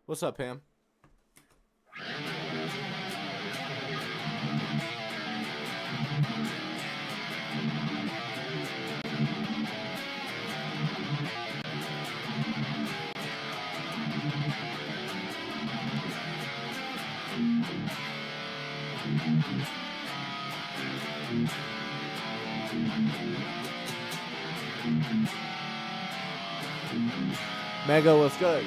What's up, Pam? Mega, what's good?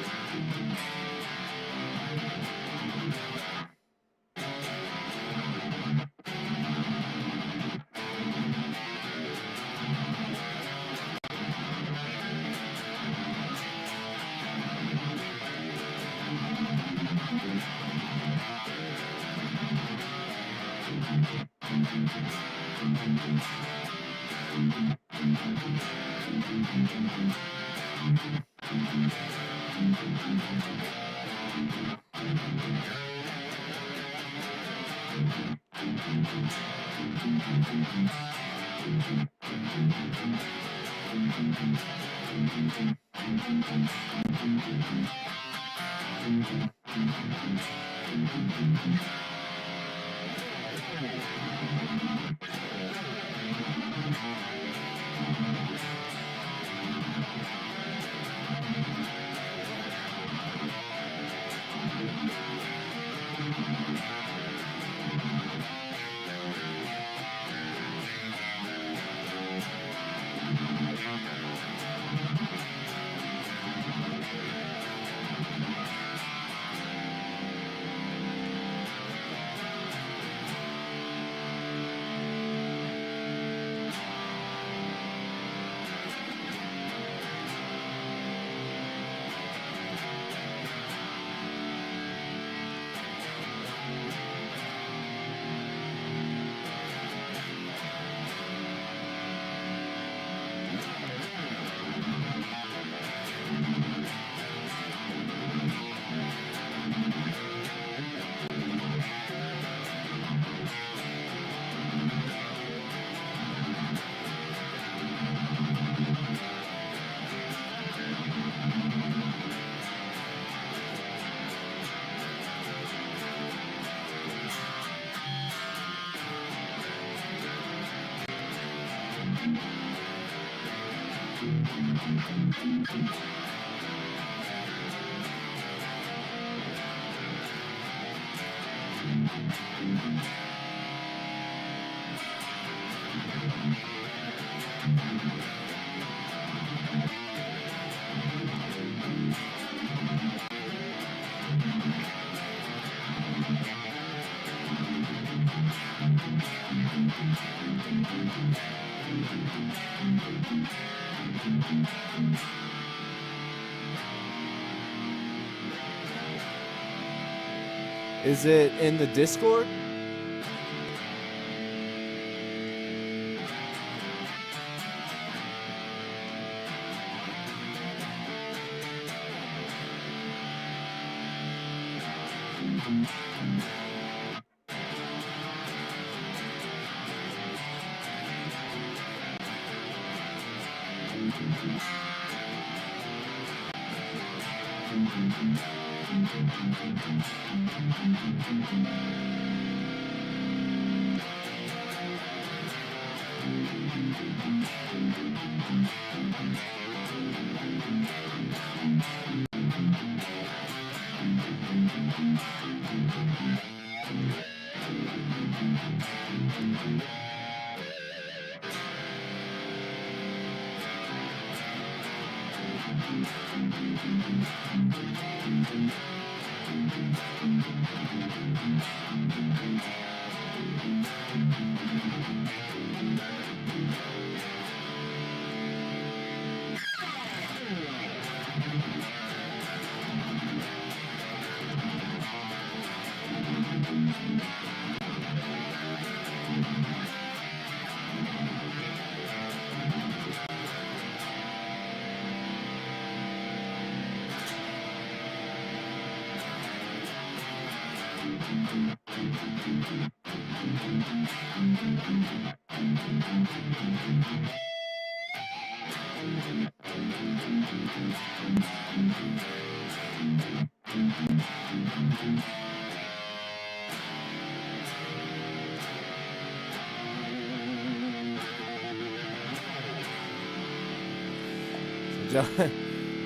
Is it in the Discord?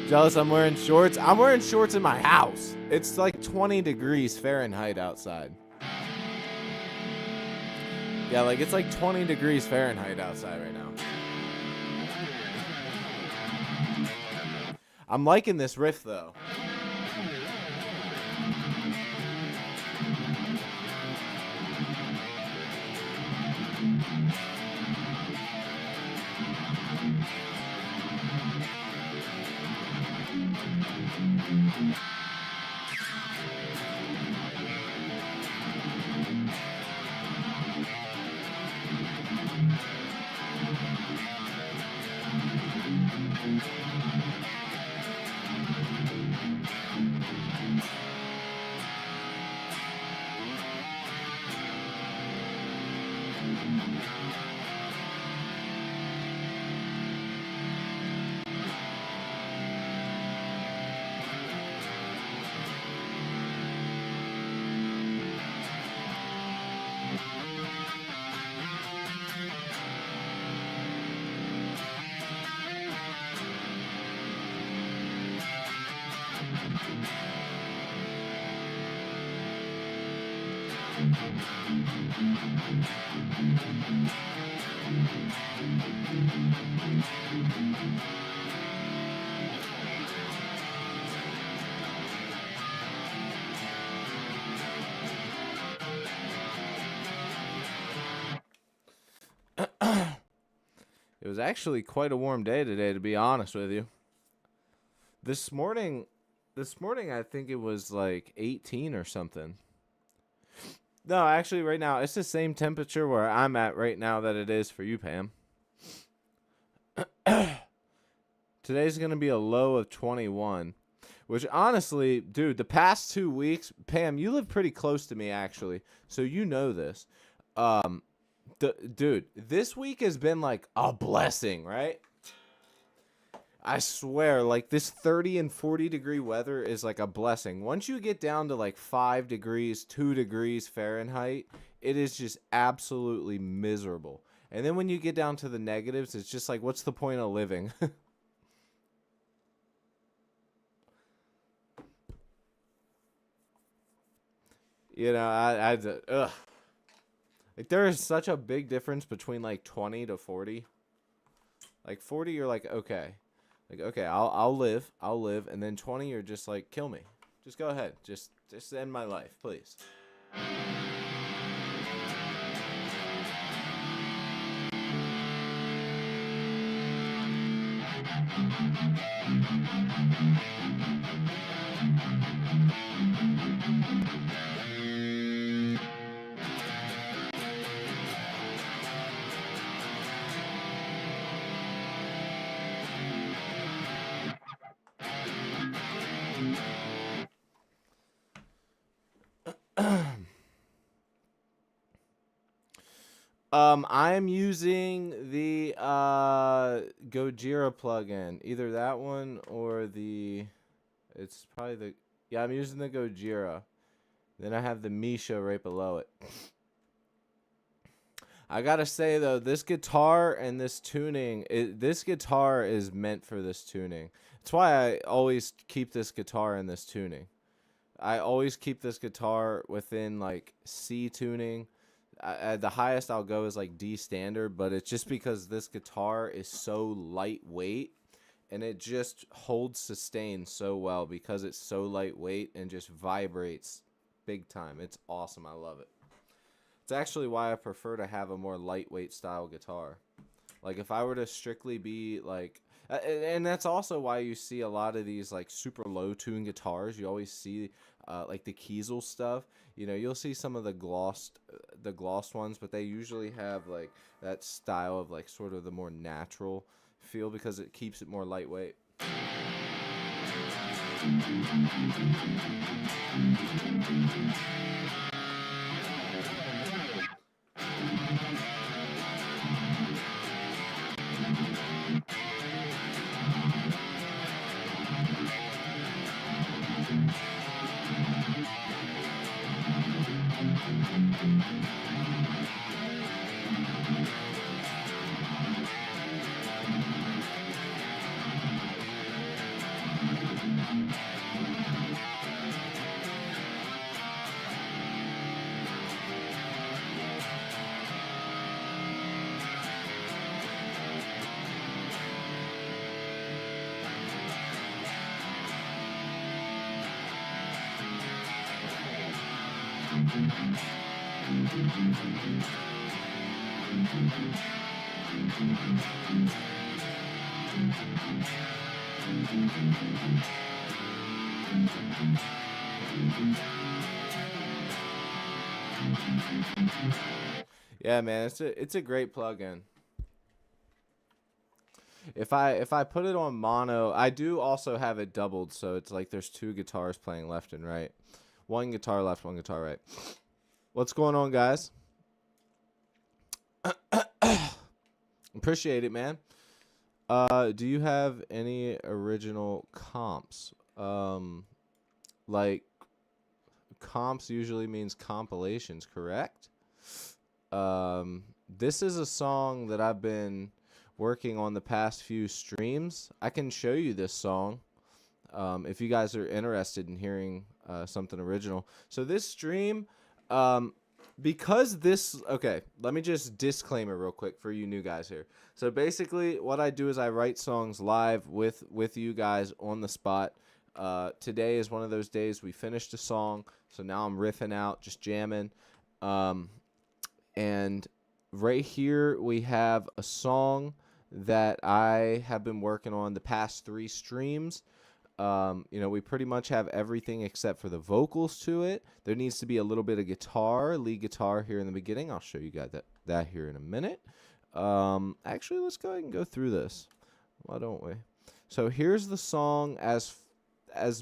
Jealous I'm wearing shorts? I'm wearing shorts in my house. It's like 20 degrees Fahrenheit outside. Yeah, like it's like 20 degrees Fahrenheit outside right now. I'm liking this riff though. It was actually quite a warm day today, to be honest with you. This morning I think it was like 18 or something. No, actually right now it's the same temperature where I'm at right now that it is for you, Pam. Today's going to be a low of 21, which honestly, dude, the past 2 weeks, Pam, you live pretty close to me actually, so you know this. Dude, this week has been like a blessing, right? I swear, like this 30 and 40 degree weather is like a blessing. Once you get down to like 5 degrees, 2 degrees Fahrenheit, it is just absolutely miserable. And then when you get down to the negatives, it's just like, what's the point of living? You know, ugh. Like there is such a big difference between like 20 to 40. Like 40, you're like, okay. Like, okay, I'll live, and then 20, you're just like, kill me. Just go ahead. Just end my life, please. I'm using the Gojira plugin. Either that one or it's probably I'm using the Gojira. Then I have the Misha right below it. I gotta say though, this guitar and this tuning, this guitar is meant for this tuning. That's why I always keep this guitar in this tuning. I always keep this guitar within like C tuning. The highest I'll go is like D standard, but it's just because this guitar is so lightweight and it just holds sustain so well because it's so lightweight and just vibrates big time. It's awesome. I love it. It's actually why I prefer to have a more lightweight style guitar. Like if I were to strictly be like, and that's also why you see a lot of these like super low tune guitars. You always see like the Kiesel stuff. You know, you'll see some of the glossed ones, but they usually have like that style of like sort of the more natural feel because it keeps it more lightweight. Yeah, man, it's a great plugin. If I put it on mono, I do also have it doubled, so it's like there's two guitars playing left and right. One guitar left, one guitar right. What's going on, guys? Appreciate it, man. Do you have any original comps? Like comps usually means compilations, correct? This is a song that I've been working on the past few streams. I can show you this song if you guys are interested in hearing something original. So this stream, because this, okay, let me just disclaimer real quick for you new guys here. So basically what I do is I write songs live with you guys on the spot. Today is one of those days we finished a song, so now I'm riffing out, just jamming. And right here we have a song that I have been working on the past 3 streams. We pretty much have everything except for the vocals to it. There needs to be a little bit of guitar, lead guitar here in the beginning. I'll show you guys that here in a minute. Actually, let's go ahead and go through this. Why don't we? So here's the song as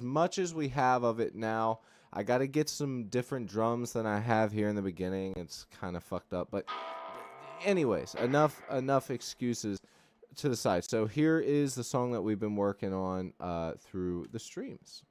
much as we have of it now. I got to get some different drums than I have here in the beginning. It's kind of fucked up, but anyways, enough excuses to the side. So here is the song that we've been working on through the streams.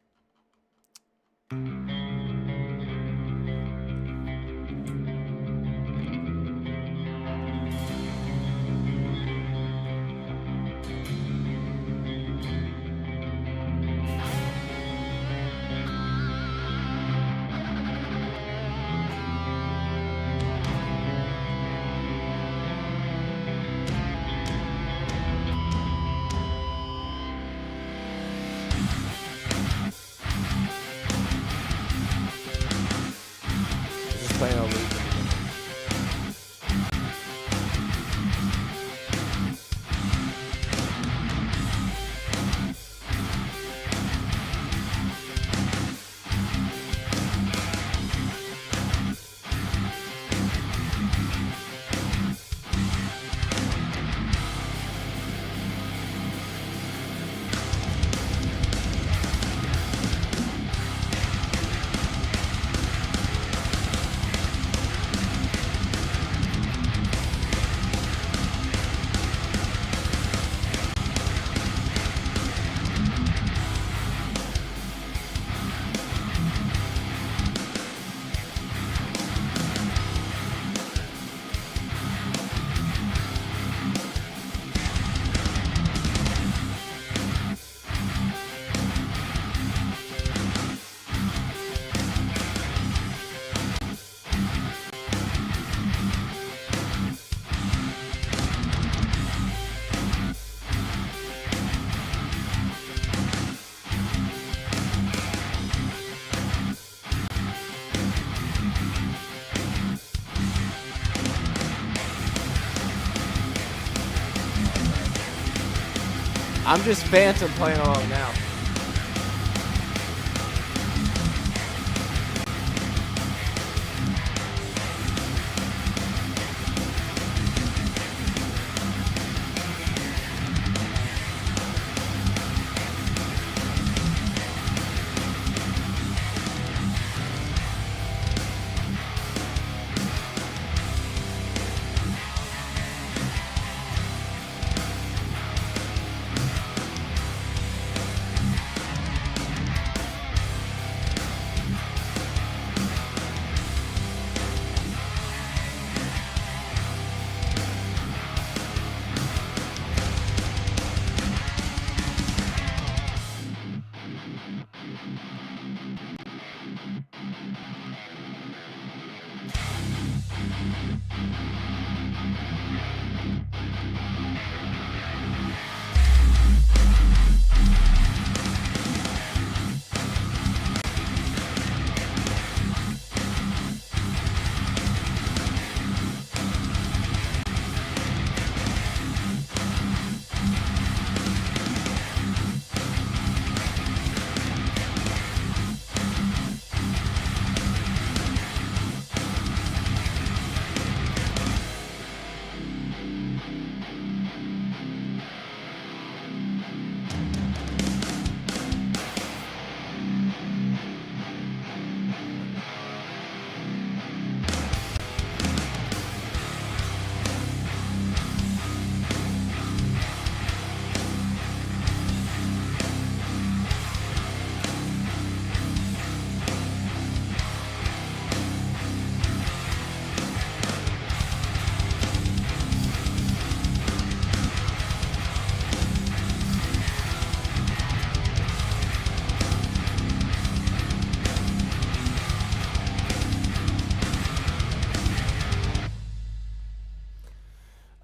Just playing a loop. I'm just phantom playing along now.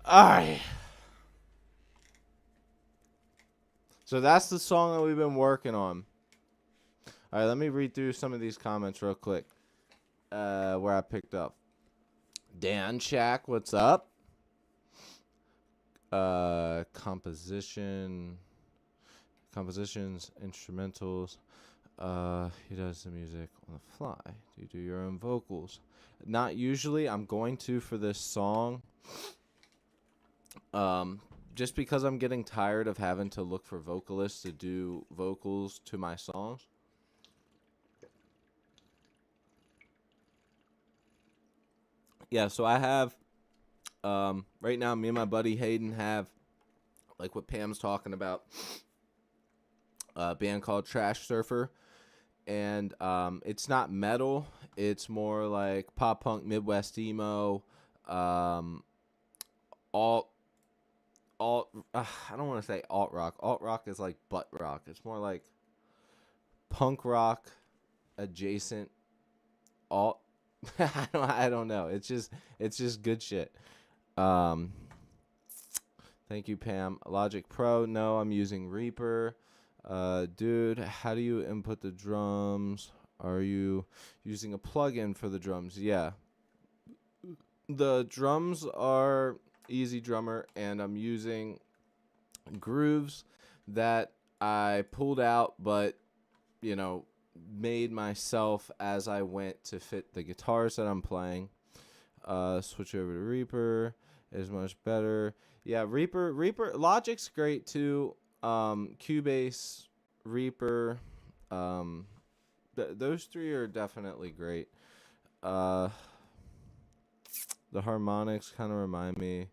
Alright. So that's the song that we've been working on. Alright, let me read through some of these comments real quick. Where I picked up. Dan Shack, what's up? Compositions, instrumentals. He does the music on the fly. Do you do your own vocals? Not usually. I'm going to for this song. Just because I'm getting tired of having to look for vocalists to do vocals to my songs. Yeah, so I have, right now, me and my buddy Hayden have, like what Pam's talking about, a band called Trash Surfer. And it's not metal. It's more like pop punk, Midwest emo, alt. I don't want to say alt rock. Alt rock is like butt rock. It's more like punk rock adjacent alt. I don't know. It's just good shit. Thank you, Pam. Logic Pro. No, I'm using Reaper. Dude, how do you input the drums? Are you using a plugin for the drums? Yeah. The drums are Easy Drummer, and I'm using grooves that I pulled out, but, made myself as I went to fit the guitars that I'm playing. Switch over to Reaper is much better. Yeah, Reaper, Logic's great too. Cubase, Reaper, those three are definitely great. The harmonics kind of remind me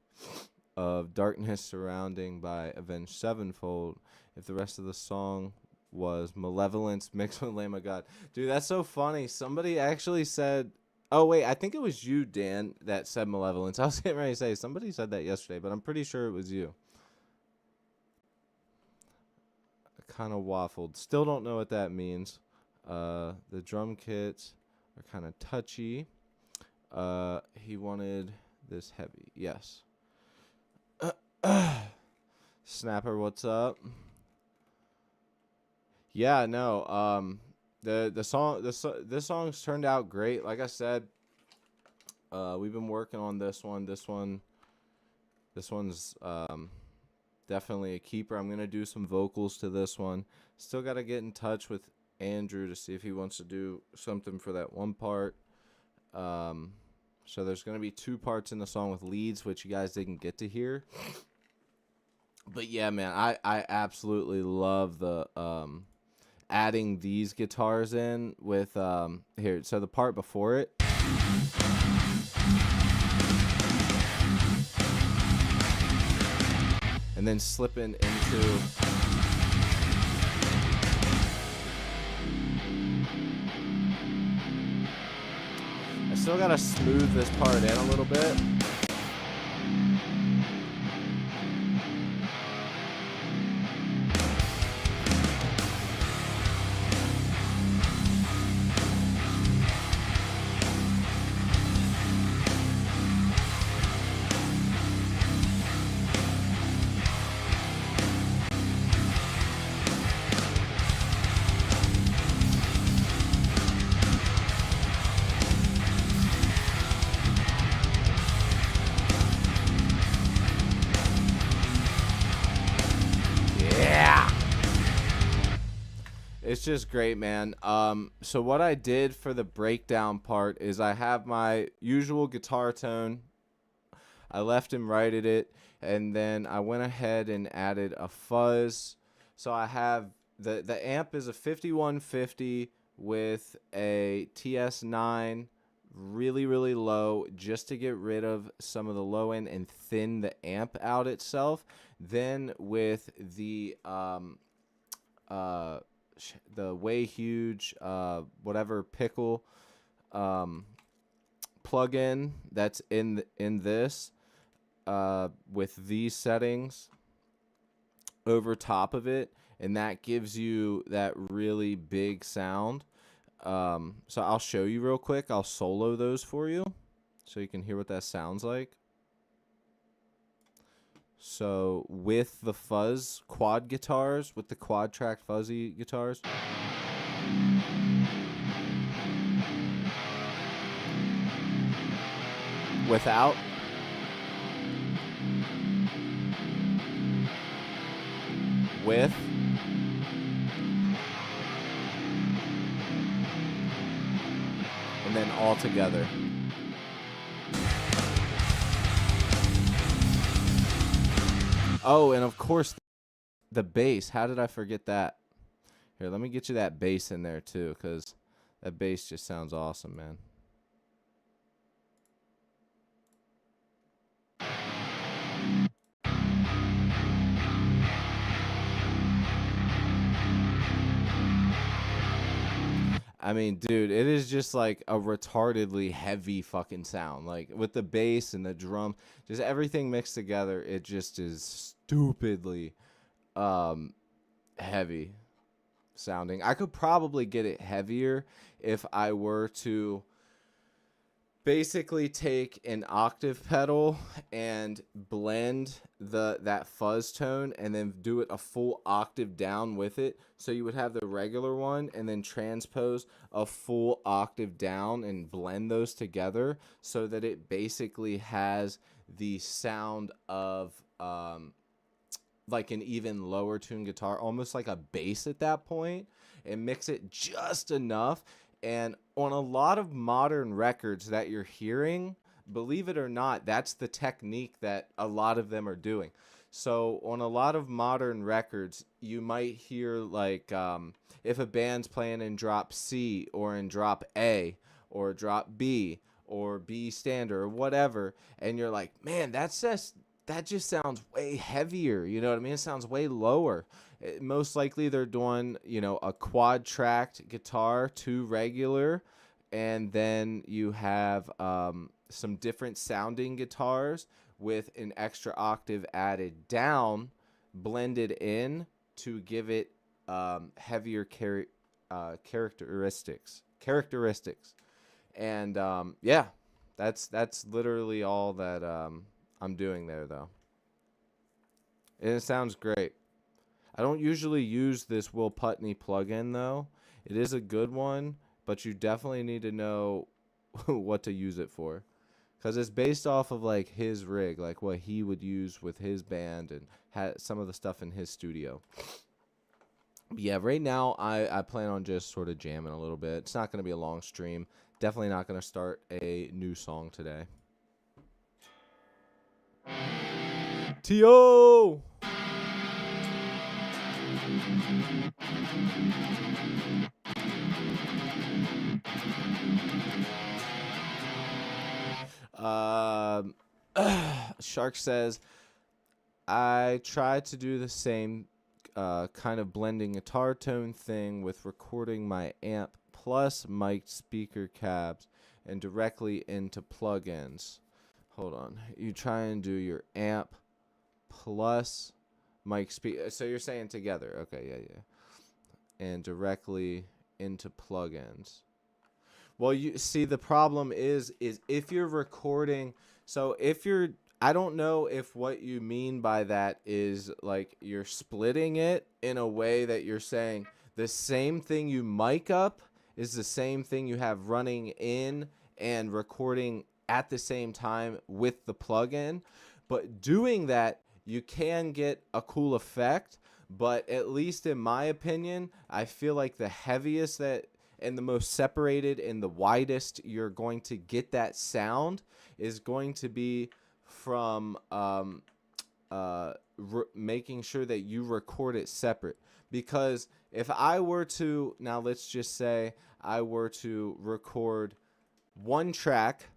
of Darkness Surrounding by Avenged Sevenfold. If the rest of the song was Malevolence mixed with Lamb of God. Dude, that's so funny. Somebody actually said, oh, wait, I think it was you, Dan, that said Malevolence. I was getting ready to say, somebody said that yesterday, but I'm pretty sure it was you. Kind of waffled. Still don't know what that means. The drum kits are kind of touchy. He wanted this heavy. Yes. Snapper, what's up? Yeah, no. This song's turned out great. Like I said, we've been working on this one. This one's definitely a keeper. I'm gonna do some vocals to this one. Still gotta get in touch with Andrew to see if he wants to do something for that one part. So there's gonna be 2 parts in the song with leads, which you guys didn't get to hear. But yeah, man, I absolutely love the adding these guitars in with here. So the part before it. And then slipping into I still gotta smooth this part in a little bit. It's just great, man. So what I did for the breakdown part is I have my usual guitar tone. I left and righted it, and then I went ahead and added a fuzz. So I have the amp is a 5150 with a TS9 really, really low, just to get rid of some of the low end and thin the amp out itself. Then with the way huge whatever pickle plugin that's in this with these settings over top of it, and that gives you that really big sound. So I'll show you real quick. I'll solo those for you so you can hear what that sounds like. So with the fuzz quad guitars, with the quad track fuzzy guitars, without, with, and then all together. Oh, and of course the bass. How did I forget that? Here, let me get you that bass in there too, because that bass just sounds awesome, man. I mean, dude, it is just like a retardedly heavy fucking sound. Like with the bass and the drum, just everything mixed together, it just is stupidly um heavy sounding. I could probably get it heavier if I were to basically take an octave pedal and blend that fuzz tone and then do it a full octave down with it. So you would have the regular one and then transpose a full octave down and blend those together so that it basically has the sound of like an even lower tune guitar, almost like a bass at that point, and mix it just enough. And on a lot of modern records that you're hearing, believe it or not, that's the technique that a lot of them are doing. So on a lot of modern records, you might hear like if a band's playing in drop C or in drop A or drop B or B standard or whatever, and you're like, man, that just sounds way heavier. You know what I mean? It sounds way lower. Most likely they're doing, you know, a quad tracked guitar, 2 regular, and then you have some different sounding guitars with an extra octave added down, blended in to give it heavier characteristics. And yeah, that's literally all that I'm doing there, though. And it sounds great. I don't usually use this Will Putney plugin, though. It is a good one, but you definitely need to know what to use it for. Because it's based off of, like, his rig, like what he would use with his band and some of the stuff in his studio. But yeah, right now, I plan on just sort of jamming a little bit. It's not going to be a long stream. Definitely not going to start a new song today. T.O. Um, Shark says, I tried to do the same kind of blending guitar tone thing with recording my amp plus mic speaker cabs and directly into plugins. Hold on. You try and do your amp plus mic speaker. So you're saying together. Okay, yeah. And directly into plugins. Well, you see, the problem is if you're recording, so if you're, I don't know if what you mean by that is like you're splitting it in a way that you're saying the same thing you mic up is the same thing you have running in and recording at the same time with the plugin. But doing that, you can get a cool effect. But at least in my opinion, I feel like the heaviest that and the most separated and the widest you're going to get that sound is going to be from making sure that you record it separate. Because if I were to, now let's just say I were to record one track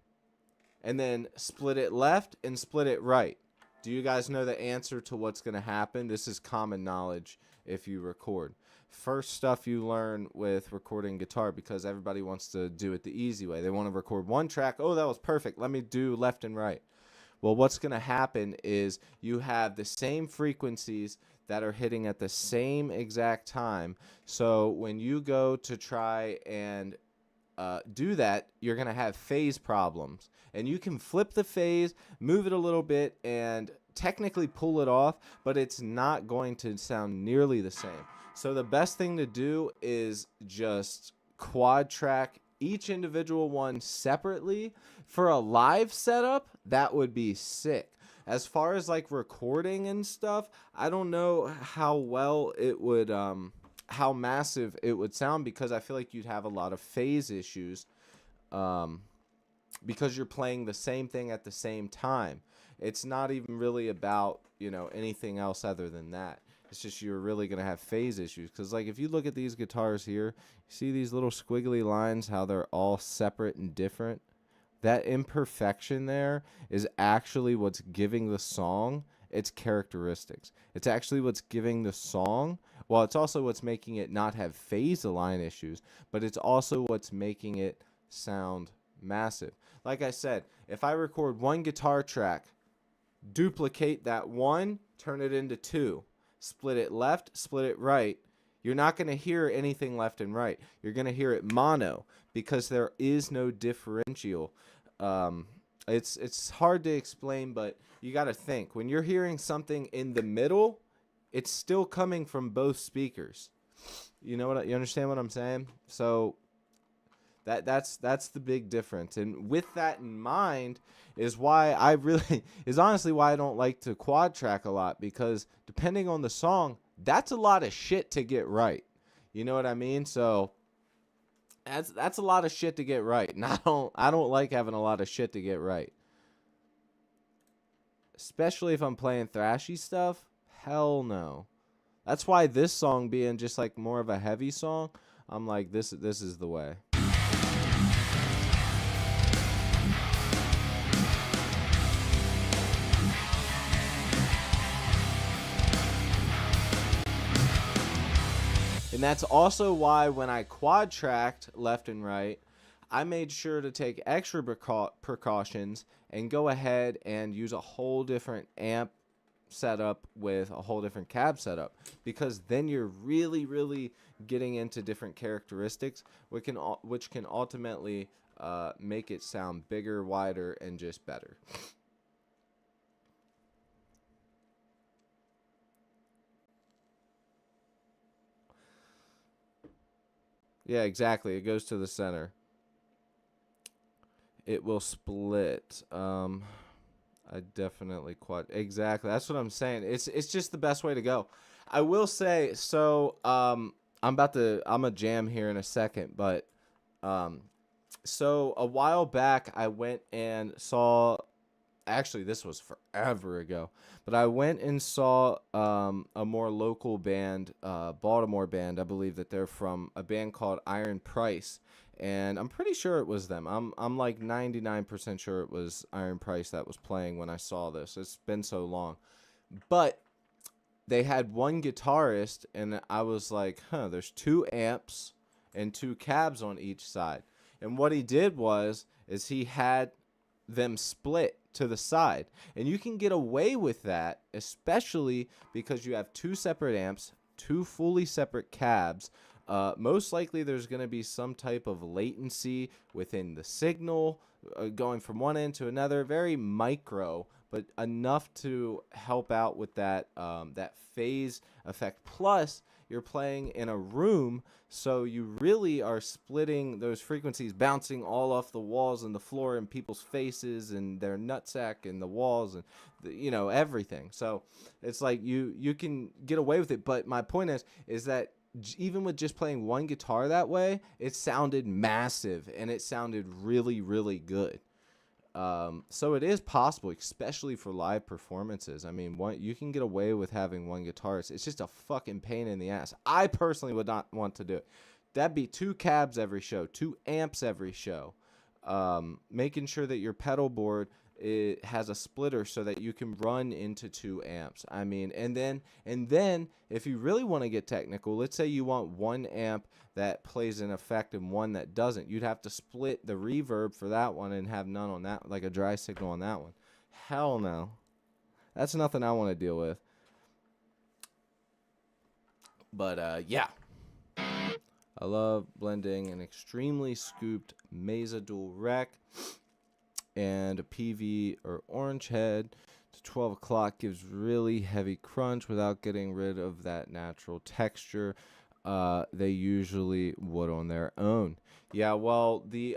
and then split it left and split it right. Do you guys know the answer to what's going to happen? This is common knowledge if you record. First stuff you learn with recording guitar, because everybody wants to do it the easy way. They want to record one track. Oh, that was perfect. Let me do left and right. Well, what's going to happen is you have the same frequencies that are hitting at the same exact time. So when you go to try and do that, you're going to have phase problems. And you can flip the phase, move it a little bit, and technically pull it off, but it's not going to sound nearly the same. So the best thing to do is just quad track each individual one separately. For a live setup, that would be sick. As far as like recording and stuff, I don't know how well it would how massive it would sound, because I feel like you'd have a lot of phase issues, because you're playing the same thing at the same time. It's not even really about, anything else other than that. It's just you're really going to have phase issues. Because, like, if you look at these guitars here, you see these little squiggly lines, how they're all separate and different? That imperfection there is actually what's giving the song its characteristics. It's actually what's giving the song, well, it's also what's making it not have phase align issues, but it's also what's making it sound massive. Like I said, if I record one guitar track, duplicate that one, turn it into two, split it left, split it right, you're not going to hear anything left and right. You're going to hear it mono, because there is no differential. It's hard to explain, but you got to think. When you're hearing something in the middle, it's still coming from both speakers. You understand what I'm saying? So that's the big difference. And with that in mind is honestly why I don't like to quad track a lot, because depending on the song, that's a lot of shit to get right. You know what I mean? So that's a lot of shit to get right. And I don't like having a lot of shit to get right. Especially if I'm playing thrashy stuff. Hell no. That's why this song being just like more of a heavy song, I'm like, this is the way. And that's also why when I quad tracked left and right, I made sure to take extra precautions and go ahead and use a whole different amp setup with a whole different cab setup, because then you're really, really getting into different characteristics, which can ultimately make it sound bigger, wider, and just better. Yeah, exactly. It goes to the center. It will split. I definitely exactly. That's what I'm saying. It's just the best way to go. I will say, so I'm a jam here in a second, but so a while back I went and saw, actually this was forever ago, but I went and saw a more local band, Baltimore band. I believe that they're from a band called Iron Price, and I'm pretty sure it was them. I'm like 99% sure it was Iron Price that was playing when I saw this. It's been so long. But they had one guitarist, and I was like, there's two amps and two cabs on each side. And what he did is he had them split to the side. And you can get away with that, especially because you have two separate amps, two fully separate cabs. Most likely there's going to be some type of latency within the signal going from one end to another, very micro, but enough to help out with that phase effect. Plus, you're playing in a room, so you really are splitting those frequencies, bouncing all off the walls and the floor and people's faces and their nutsack and the walls and everything. So it's like you can get away with it. But my point is that even with just playing one guitar that way, it sounded massive and it sounded really, really good. So it is possible, especially for live performances. I mean, you can get away with having one guitarist. It's just a fucking pain in the ass. I personally would not want to do it. That'd be two cabs every show, two amps every show. Making sure that your pedal board has a splitter so that you can run into two amps. I mean, and then if you really want to get technical, let's say you want one amp that plays an effect and one that doesn't. You'd have to split the reverb for that one and have none on that, like a dry signal on that one. Hell no. That's nothing I want to deal with. But yeah. I love blending an extremely scooped Mesa Dual Rec and a PV or orange head to 12 o'clock gives really heavy crunch without getting rid of that natural texture. They usually would on their own. Yeah, well, the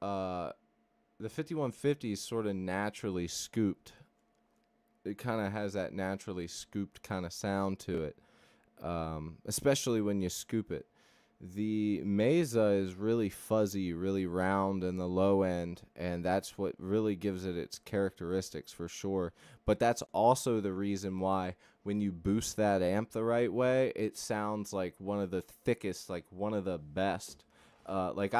5150 is sort of naturally scooped. It kind of has that naturally scooped kind of sound to it, especially when you scoop it. The Mesa is really fuzzy, really round in the low end, and that's what really gives it its characteristics for sure. But that's also the reason why when you boost that amp the right way, it sounds like one of the thickest, like one of the best. Like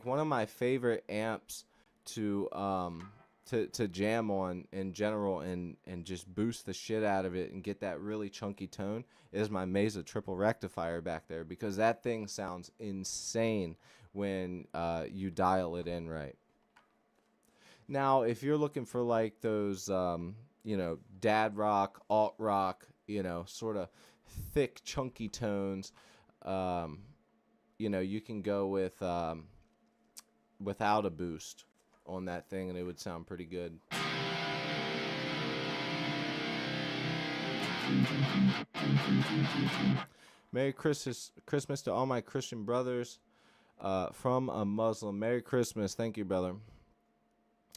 one of my favorite amps to to jam on in general and just boost the shit out of it and get that really chunky tone is my Mesa triple rectifier back there, because that thing sounds insane when you dial it in right. Now, if you're looking for like those dad rock, alt rock, sort of thick chunky tones, you can go with without a boost on that thing, and it would sound pretty good. Merry Christmas to all my Christian brothers from a Muslim. Merry Christmas. Thank you, brother.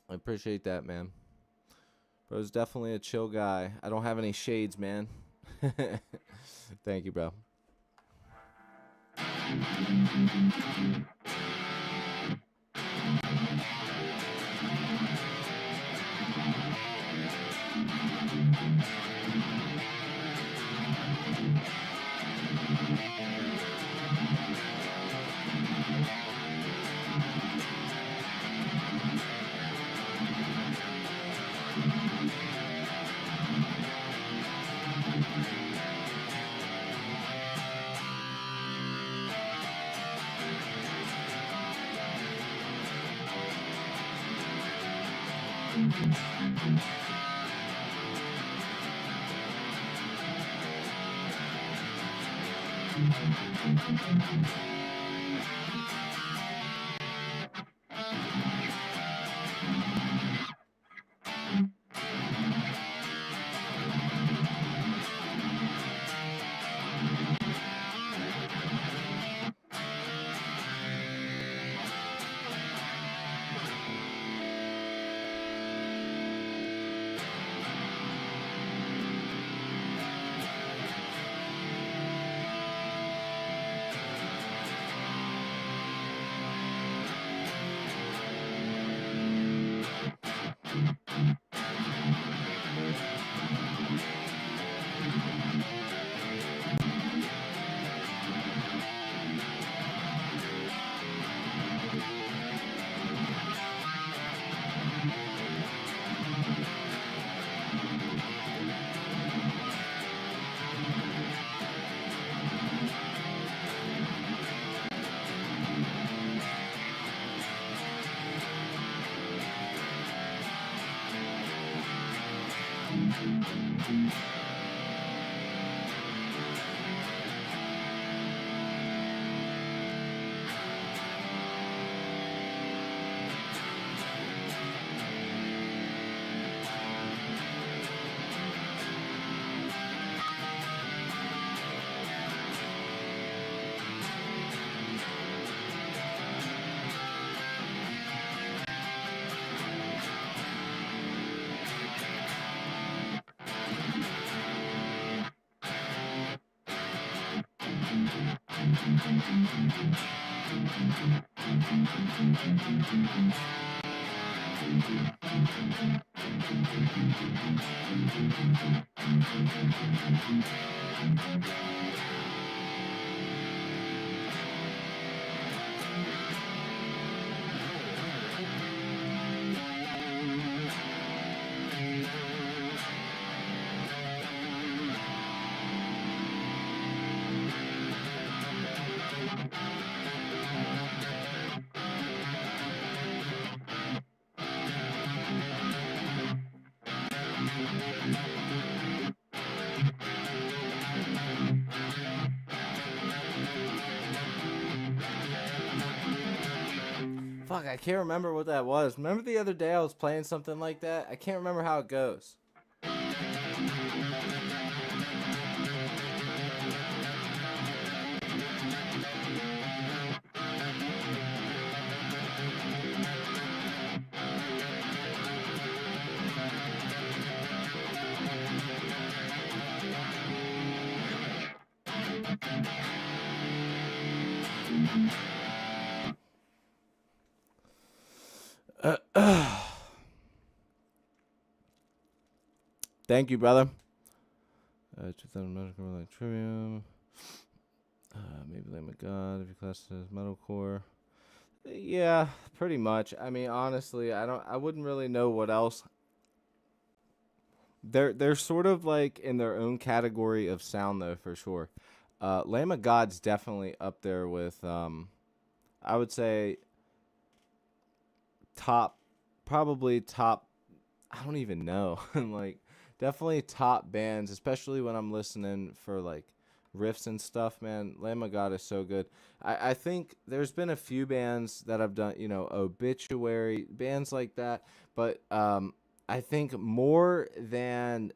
I appreciate that, man. Bro's definitely a chill guy. I don't have any shades, man. Thank you, bro. Fuck, I can't remember what that was. Remember the other day I was playing something like that? I can't remember how it goes. Thank you, brother. 2000 medical like trivium. Maybe Lamb of God if you class it as metalcore. Yeah, pretty much. I mean, honestly, I wouldn't really know what else. They're sort of like in their own category of sound though, for sure. Lamb of God's definitely up there with I would say top, probably top, I don't even know. Like definitely top bands, especially when I'm listening for like riffs and stuff, man. Lamb of God is so good. I think there's been a few bands that I've done, Obituary, bands like that, but I think more than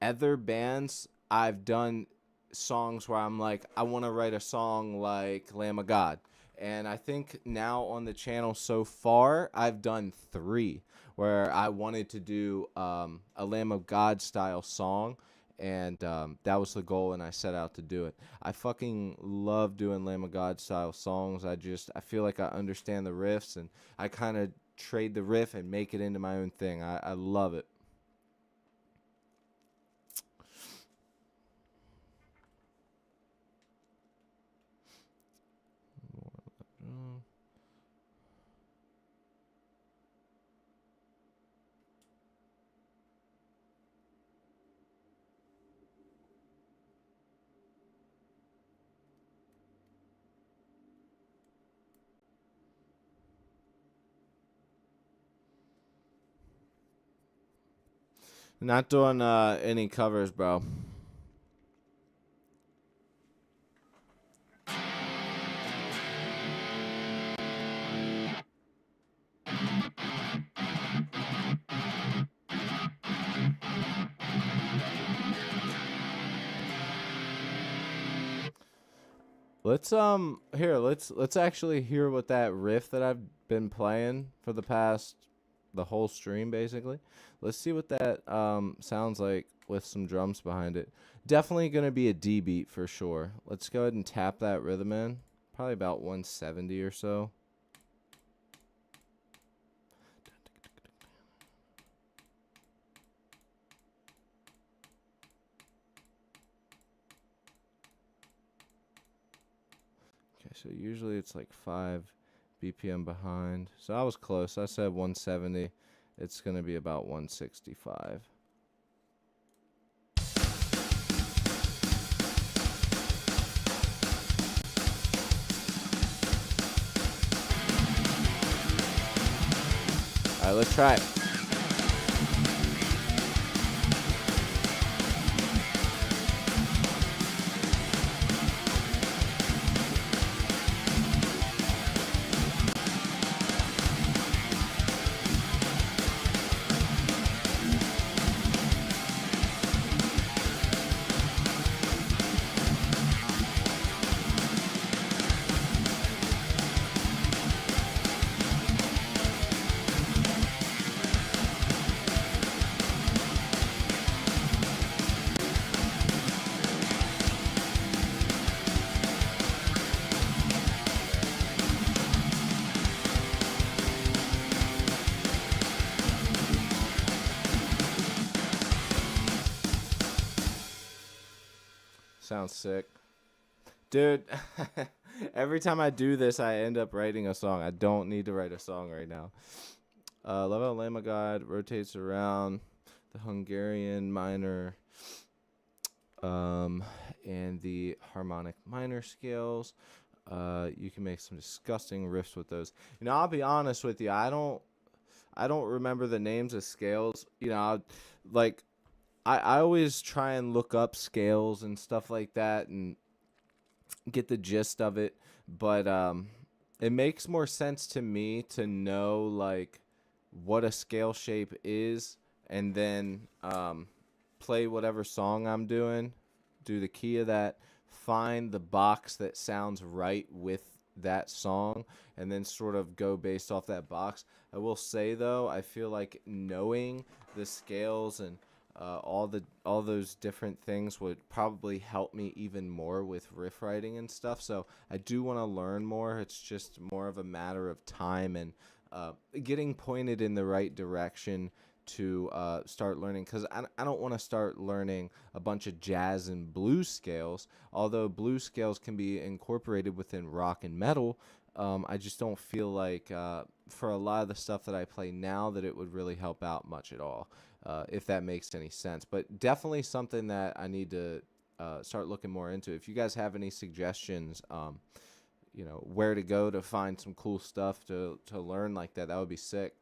other bands, I've done songs where I'm like, I want to write a song like Lamb of God. And I think now on the channel so far, I've done 3 where I wanted to do a Lamb of God style song. And that was the goal, and I set out to do it. I fucking love doing Lamb of God style songs. I feel like I understand the riffs, and I kind of trade the riff and make it into my own thing. I love it. Not doing any covers, bro. Let's actually hear what that riff that I've been playing for the whole stream basically. Let's see what that sounds like with some drums behind it. Definitely going to be a D beat for sure. Let's go ahead and tap that rhythm in. Probably about 170 or so. So usually it's like 5 BPM behind. So I was close. I said 170. It's going to be about 165. All right, let's try it. Sounds sick. Dude, every time I do this, I end up writing a song. I don't need to write a song right now. Love how Lamb of God rotates around the Hungarian minor and the harmonic minor scales. You can make some disgusting riffs with those. I'll be honest with you. I don't remember the names of scales. I always try and look up scales and stuff like that and get the gist of it, but it makes more sense to me to know like what a scale shape is, and then play whatever song I'm doing, do the key of that, find the box that sounds right with that song, and then sort of go based off that box. I will say though, I feel like knowing the scales and all those different things would probably help me even more with riff writing and stuff. So I do want to learn more. It's just more of a matter of time and getting pointed in the right direction to start learning, because I don't want to start learning a bunch of jazz and blues scales, although blues scales can be incorporated within rock and metal. I just don't feel like for a lot of the stuff that I play now that it would really help out much at all, if that makes any sense. But definitely something that I need to start looking more into. If you guys have any suggestions, where to go to find some cool stuff to learn like that, that would be sick.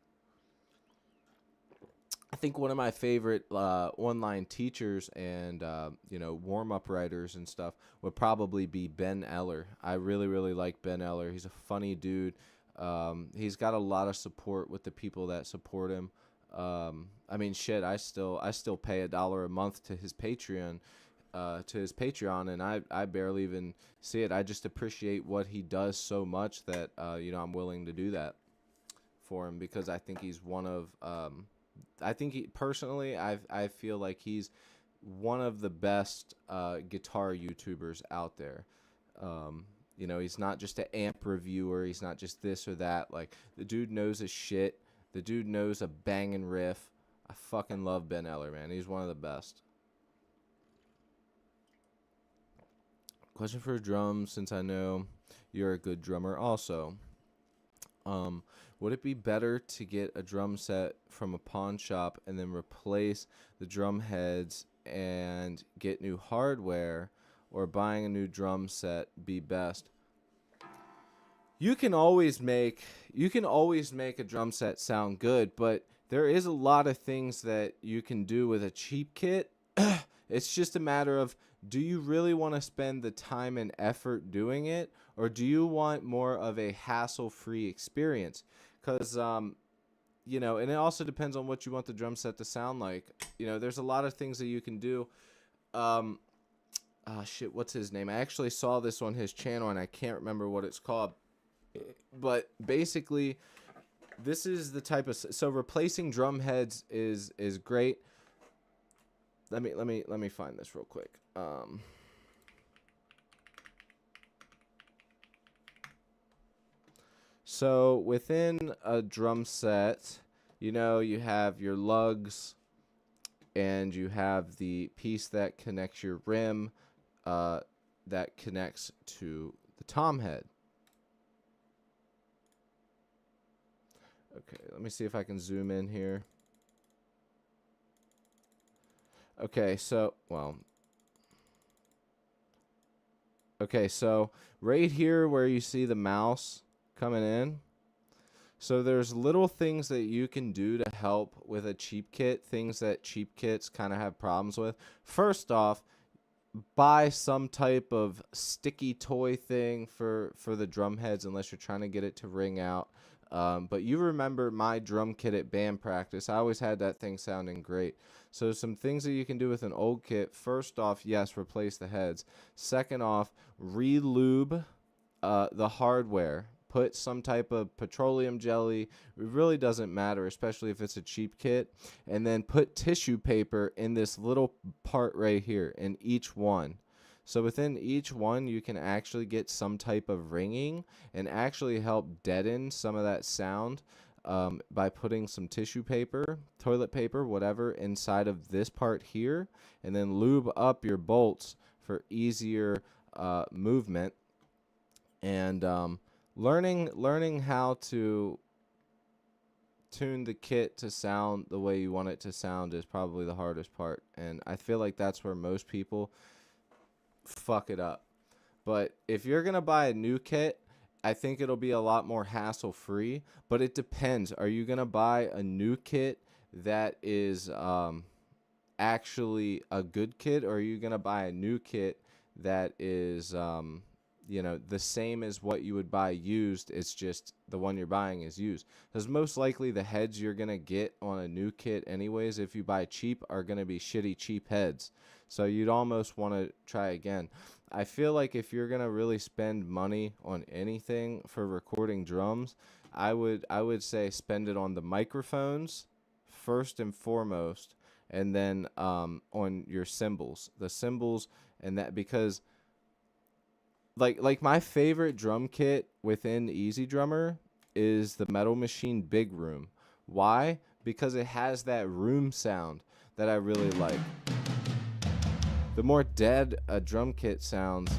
I think one of my favorite online teachers and warm up writers and stuff would probably be Ben Eller. I really really like Ben Eller. He's a funny dude. He's got a lot of support with the people that support him. I mean, shit. I still pay $1 a month to his Patreon. And I barely even see it. I just appreciate what he does so much that I'm willing to do that for him, because I think he's one of I think he personally, I feel like he's one of the best guitar YouTubers out there. He's not just an amp reviewer. He's not just this or that. Like, the dude knows his shit. The dude knows a banging riff. I fucking love Ben Eller, man. He's one of the best. Question for drums, since I know you're a good drummer also. Would it be better to get a drum set from a pawn shop and then replace the drum heads and get new hardware, or buying a new drum set be best? You can always make a drum set sound good, but there is a lot of things that you can do with a cheap kit. It's just a matter of, do you really want to spend the time and effort doing it, or do you want more of a hassle-free experience? Because, and it also depends on what you want the drum set to sound like. There's a lot of things that you can do. Shit, what's his name? I actually saw this on his channel, and I can't remember what it's called. But basically, this is the type of... So replacing drum heads is great. Let me find this real quick. So within a drum set, you have your lugs, and you have the piece that connects your rim, that connects to the tom head. Okay, let me see if I can zoom in here. Okay, so right here where you see the mouse coming in, so there's little things that you can do to help with a cheap kit, things that cheap kits kind of have problems with. First off, buy some type of sticky toy thing for the drum heads, unless you're trying to get it to ring out. But you remember my drum kit at band practice. I always had that thing sounding great. So some things that you can do with an old kit. First off, yes, replace the heads. Second off, re-lube the hardware. Put some type of petroleum jelly. It really doesn't matter, especially if it's a cheap kit. And then put tissue paper in this little part right here in each one. So within each one, you can actually get some type of ringing and actually help deaden some of that sound by putting some tissue paper, toilet paper, whatever, inside of this part here, and then lube up your bolts for easier movement. And learning how to tune the kit to sound the way you want it to sound is probably the hardest part. And I feel like that's where most people fuck it up. But if you're gonna buy a new kit, I think it'll be a lot more hassle free. But it depends. Are you gonna buy a new kit that is actually a good kit, or are you gonna buy a new kit that is the same as what you would buy used. It's just the one you're buying is used. Because most likely the heads you're going to get on a new kit anyways, if you buy cheap, are going to be shitty cheap heads. So you'd almost want to try again. I feel like if you're going to really spend money on anything for recording drums, I would say spend it on the microphones first and foremost, and then on your cymbals. The cymbals and that, because like my favorite drum kit within Easy Drummer is the Metal Machine Big Room. Why? Because it has that room sound that I really like. The more dead a drum kit sounds,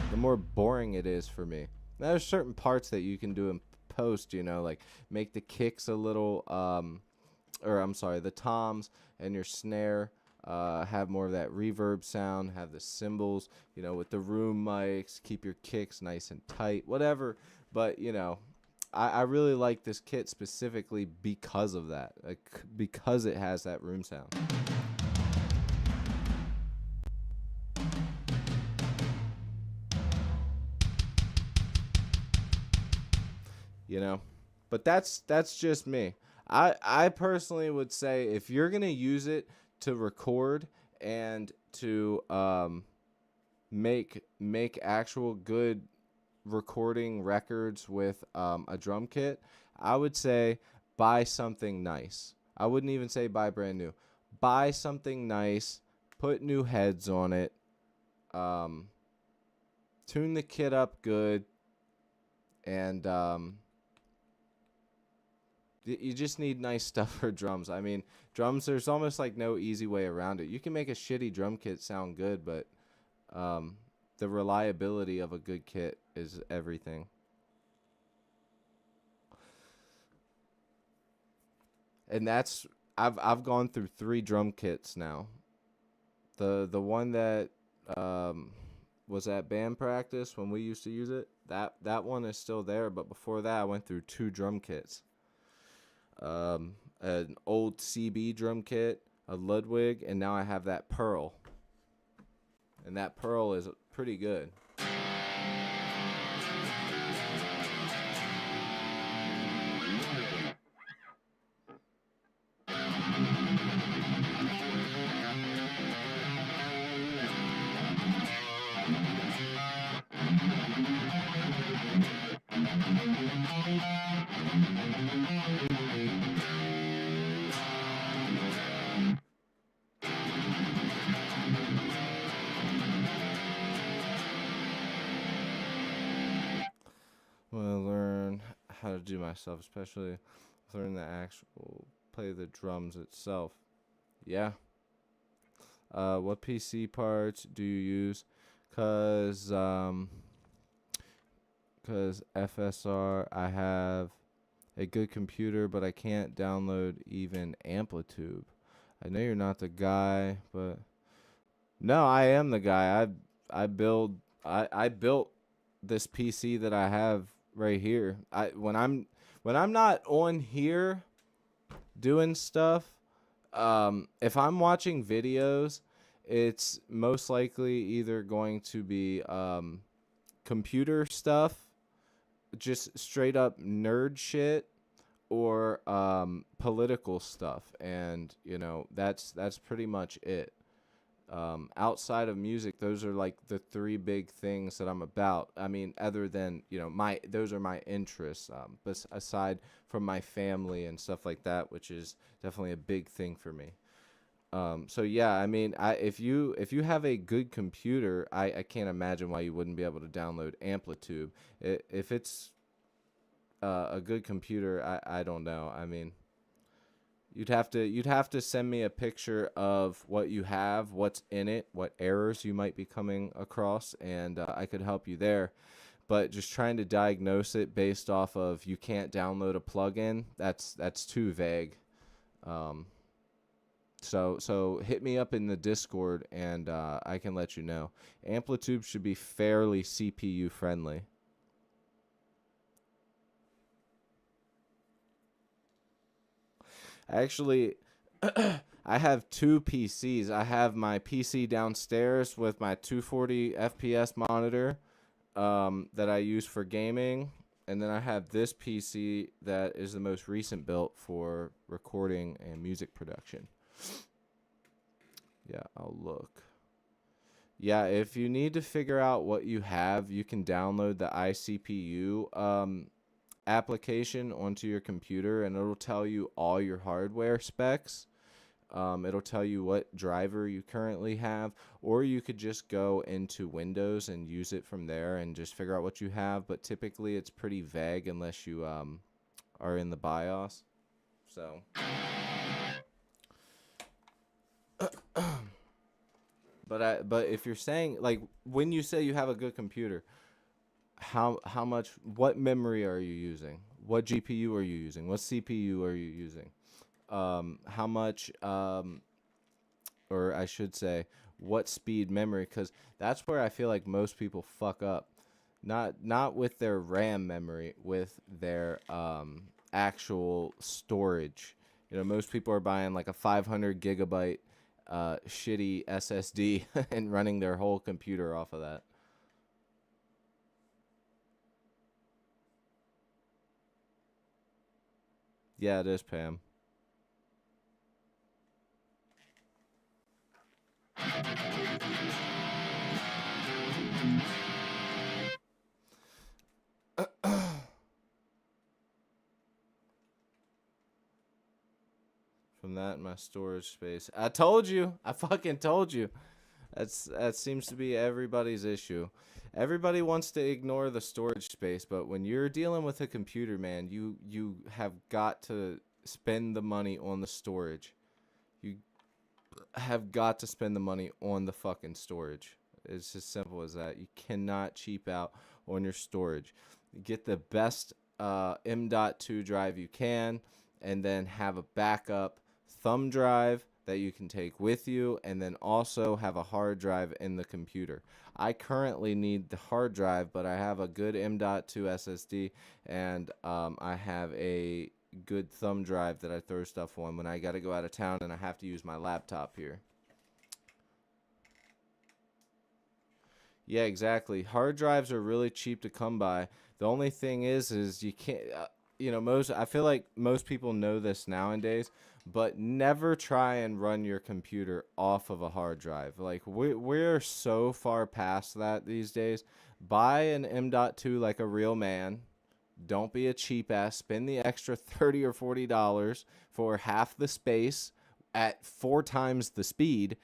the more boring it is for me. Now, there's certain parts that you can do in post, like make the kicks a little, or I'm sorry, the toms and your snare have more of that reverb sound, have the cymbals, with the room mics, keep your kicks nice and tight, whatever. But, I really like this kit specifically because of that, because it has that room sound. But that's just me. I personally would say if you're gonna use it to record and to make actual good recording records with a drum kit, I would say buy something nice. I wouldn't even say buy brand new. Buy something nice, put new heads on it, tune the kit up good, and you just need nice stuff for drums. I mean, drums, there's almost like no easy way around it. You can make a shitty drum kit sound good, but the reliability of a good kit is everything. And I've gone through 3 drum kits now. The one that was at band practice when we used to use it, that one is still there, but before that I went through 2 drum kits. An old CB drum kit, a Ludwig, and now I have that Pearl. And that Pearl is pretty good. I'm gonna learn how to do myself, especially learn the actual play the drums itself. Yeah. What PC parts do you use? Cause FSR, I have a good computer, but I can't download even Amplitude. I know you're not the guy, but no, I am the guy. I built this PC that I have right here. When I'm not on here doing stuff, if I'm watching videos, it's most likely either going to be computer stuff, just straight up nerd shit, or political stuff, and that's pretty much it. Outside of music, those are like the 3 big things that I'm about. I mean, other than those are my interests. But aside from my family and stuff like that, which is definitely a big thing for me. So yeah, I mean, if you have a good computer, I can't imagine why you wouldn't be able to download Amplitude. If it's a good computer, I don't know. I mean, you'd have to send me a picture of what you have, what's in it, what errors you might be coming across, and I could help you there. But just trying to diagnose it based off of you can't download a plugin, that's too vague. So hit me up in the Discord, and I can let you know. Amplitude should be fairly CPU friendly. Actually, I have 2 PCs. I have my PC downstairs with my 240 FPS monitor, that I use for gaming, and then I have this PC that is the most recent built for recording and music production. Yeah, I'll look. Yeah, if you need to figure out what you have, you can download the iCPU application onto your computer, and it'll tell you all your hardware specs. It'll tell you what driver you currently have, or you could just go into Windows and use it from there and just figure out what you have. But typically, it's pretty vague unless you are in the BIOS. So, but if you're saying like when you say you have a good computer, how much what memory are you using? What GPU are you using? What CPU are you using? How much or I should say, what speed memory? Because that's where I feel like most people fuck up. Not with their RAM memory, with their actual storage. You know, most people are buying like a 500 gigabyte shitty SSD and running their whole computer off of that. Yeah, it is, Pam. From that in my storage space. I told you. I fucking told you. That seems to be everybody's issue. Everybody wants to ignore the storage space, but when you're dealing with a computer, man, you have got to spend the money on the storage. You have got to spend the money on the fucking storage. It's as simple as that. You cannot cheap out on your storage. Get the best M.2 drive you can, and then have a backup thumb drive that you can take with you, and then also have a hard drive in the computer. I currently need the hard drive, but I have a good M.2 SSD, and I have a good thumb drive that I throw stuff on when I got to go out of town and I have to use my laptop here. Yeah, exactly. Hard drives are really cheap to come by. The only thing is you can't. Most I feel like most people know this nowadays, but never try and run your computer off of a hard drive. Like we're so far past that these days. Buy an M.2 like a real man. Don't be a cheap ass. Spend the extra $30 or $40 for half the space at 4 times the speed,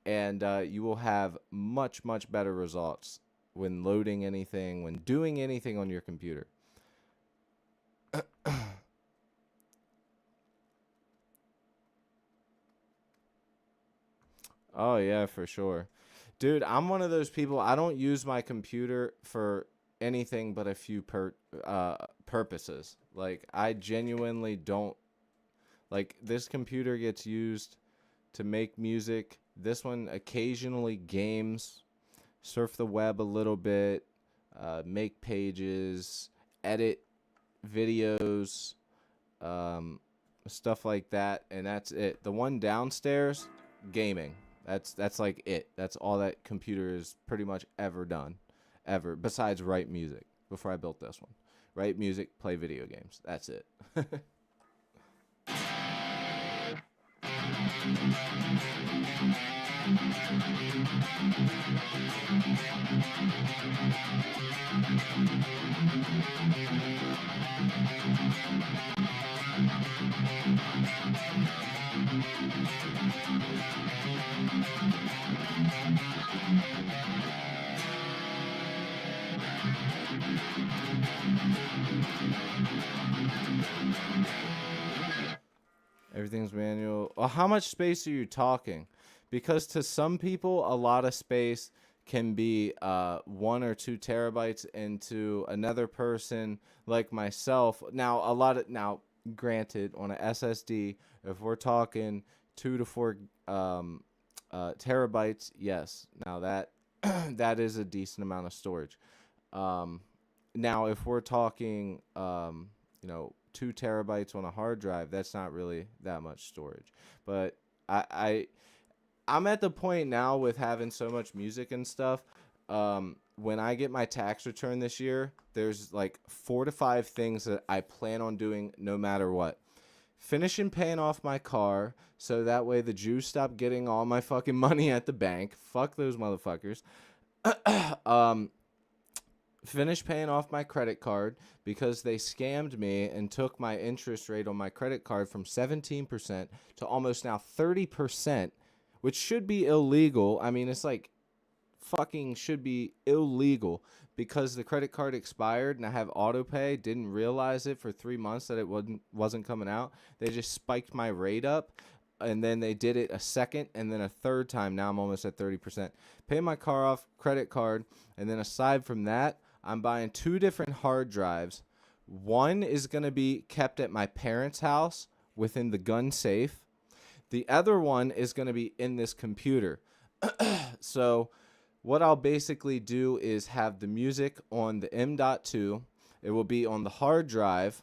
and you will have much, much better results when loading anything, when doing anything on your computer. Oh, yeah, for sure. Dude, I'm one of those people, I don't use my computer for anything but a few purposes. Like, I genuinely don't. Like, this computer gets used to make music. This one occasionally games, surf the web a little bit, make pages, edit videos, um, stuff like that, and that's it. The one downstairs, gaming. That's like it. That's all that computer is pretty much ever done, ever. Besides write music. Before I built this one, write music, play video games. That's it. Everything's manual. Well, how much space are you talking? Because to some people, a lot of space can be 1 or 2 terabytes. Into another person like myself, now, granted, on a SSD, if we're talking 2 to 4 terabytes, yes. Now that that is a decent amount of storage. Um, Now, if we're talking, 2 terabytes on a hard drive, that's not really that much storage. But I, I I'm at the point now with having so much music and stuff. when I get my tax return this year, there's like 4 to 5 things that I plan on doing no matter what. Finishing paying off my car so that way the Jews stop getting all my fucking money at the bank. Fuck those motherfuckers. um, Finish paying off my credit card because they scammed me and took my interest rate on my credit card from 17% to almost now 30%, which should be illegal. I mean, it's like fucking should be illegal because the credit card expired and I have auto pay. Didn't realize it for 3 months that it wasn't coming out. They just spiked my rate up, and then they did it a second and then a third time. Now I'm almost at 30%. Pay my car off, credit card, and then aside from that, I'm buying 2 different hard drives. One is going to be kept at my parents' house within the gun safe. The other one is going to be in this computer. So what I'll basically do is have the music on the M.2. It will be on the hard drive,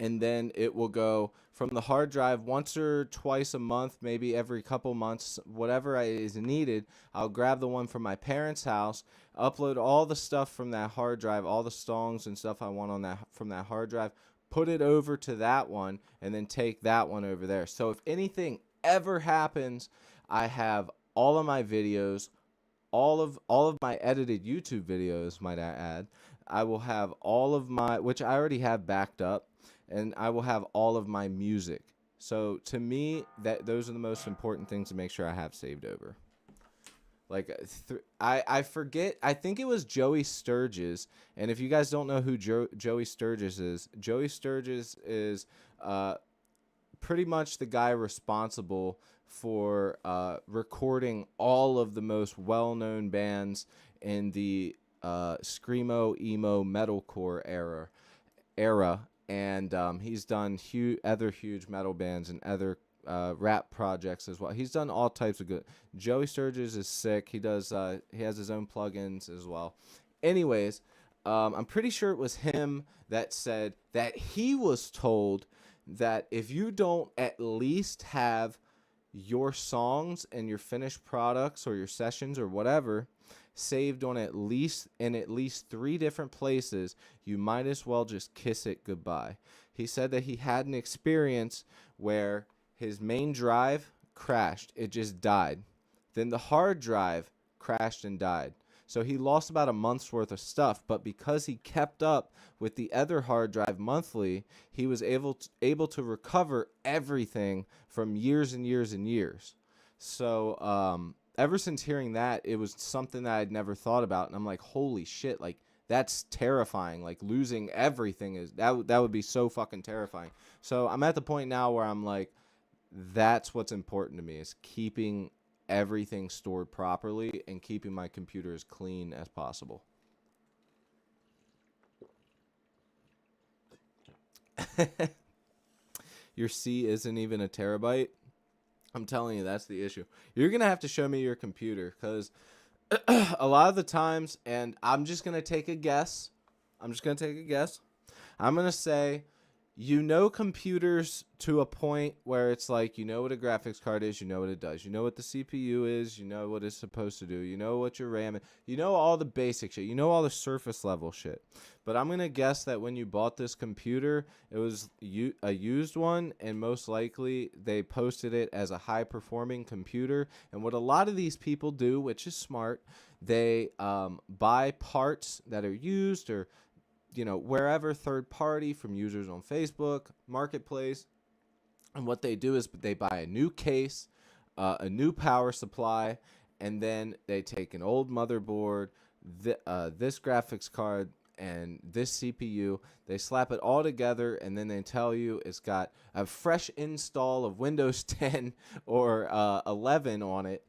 and then it will go from the hard drive once or twice a month, maybe every couple months, whatever is needed. I'll grab the one from my parents' house, upload all the stuff from that hard drive, all the songs and stuff I want on that from that hard drive, put it over to that one, and then take that one over there. So if anything ever happens, I have all of my videos, all of my edited YouTube videos, might I add. I will have all of my, which I already have backed up, and I will have all of my music. So to me, those are the most important things to make sure I have saved over. Like I forget. I think it was Joey Sturgis, and if you guys don't know who Joey Sturgis is, Joey Sturgis is pretty much the guy responsible for recording all of the most well-known bands in the screamo, emo, metalcore era. And he's done other huge metal bands and other rap projects as well. He's done all types of good. Joey Sturgis is sick. He does. He has his own plugins as well. Anyways, I'm pretty sure it was him that said that he was told that if you don't at least have your songs and your finished products or your sessions or whatever saved on at least 3 different places, you might as well just kiss it goodbye. He said that he had an experience where his main drive crashed. It just died. Then the hard drive crashed and died. So he lost about a month's worth of stuff, but because he kept up with the other hard drive monthly, he was able to recover everything from years and years and years. So ever since hearing that, it was something that I'd never thought about, and I'm like, holy shit, like that's terrifying. Like losing everything is that would be so fucking terrifying. So I'm at the point now where I'm like, that's what's important to me, is keeping everything stored properly and keeping my computer as clean as possible. Your C isn't even a terabyte. I'm telling you, that's the issue. You're going to have to show me your computer, because a lot of the times, and I'm just going to take a guess. I'm going to say, computers to a point where it's like, you know what a graphics card is, you know what it does, you know what the CPU is, you know what it's supposed to do, you know what your RAM is, you know all the basic shit, you know all the surface level shit. But I'm going to guess that when you bought this computer, it was a used one, and most likely they posted it as a high performing computer. And what a lot of these people do, which is smart, they buy parts that are used or wherever, third party, from users on Facebook Marketplace. And what they do is they buy a new case, a new power supply, and then they take an old motherboard, this graphics card, and this CPU. They slap it all together, and then they tell you it's got a fresh install of Windows 10 or 11 on it,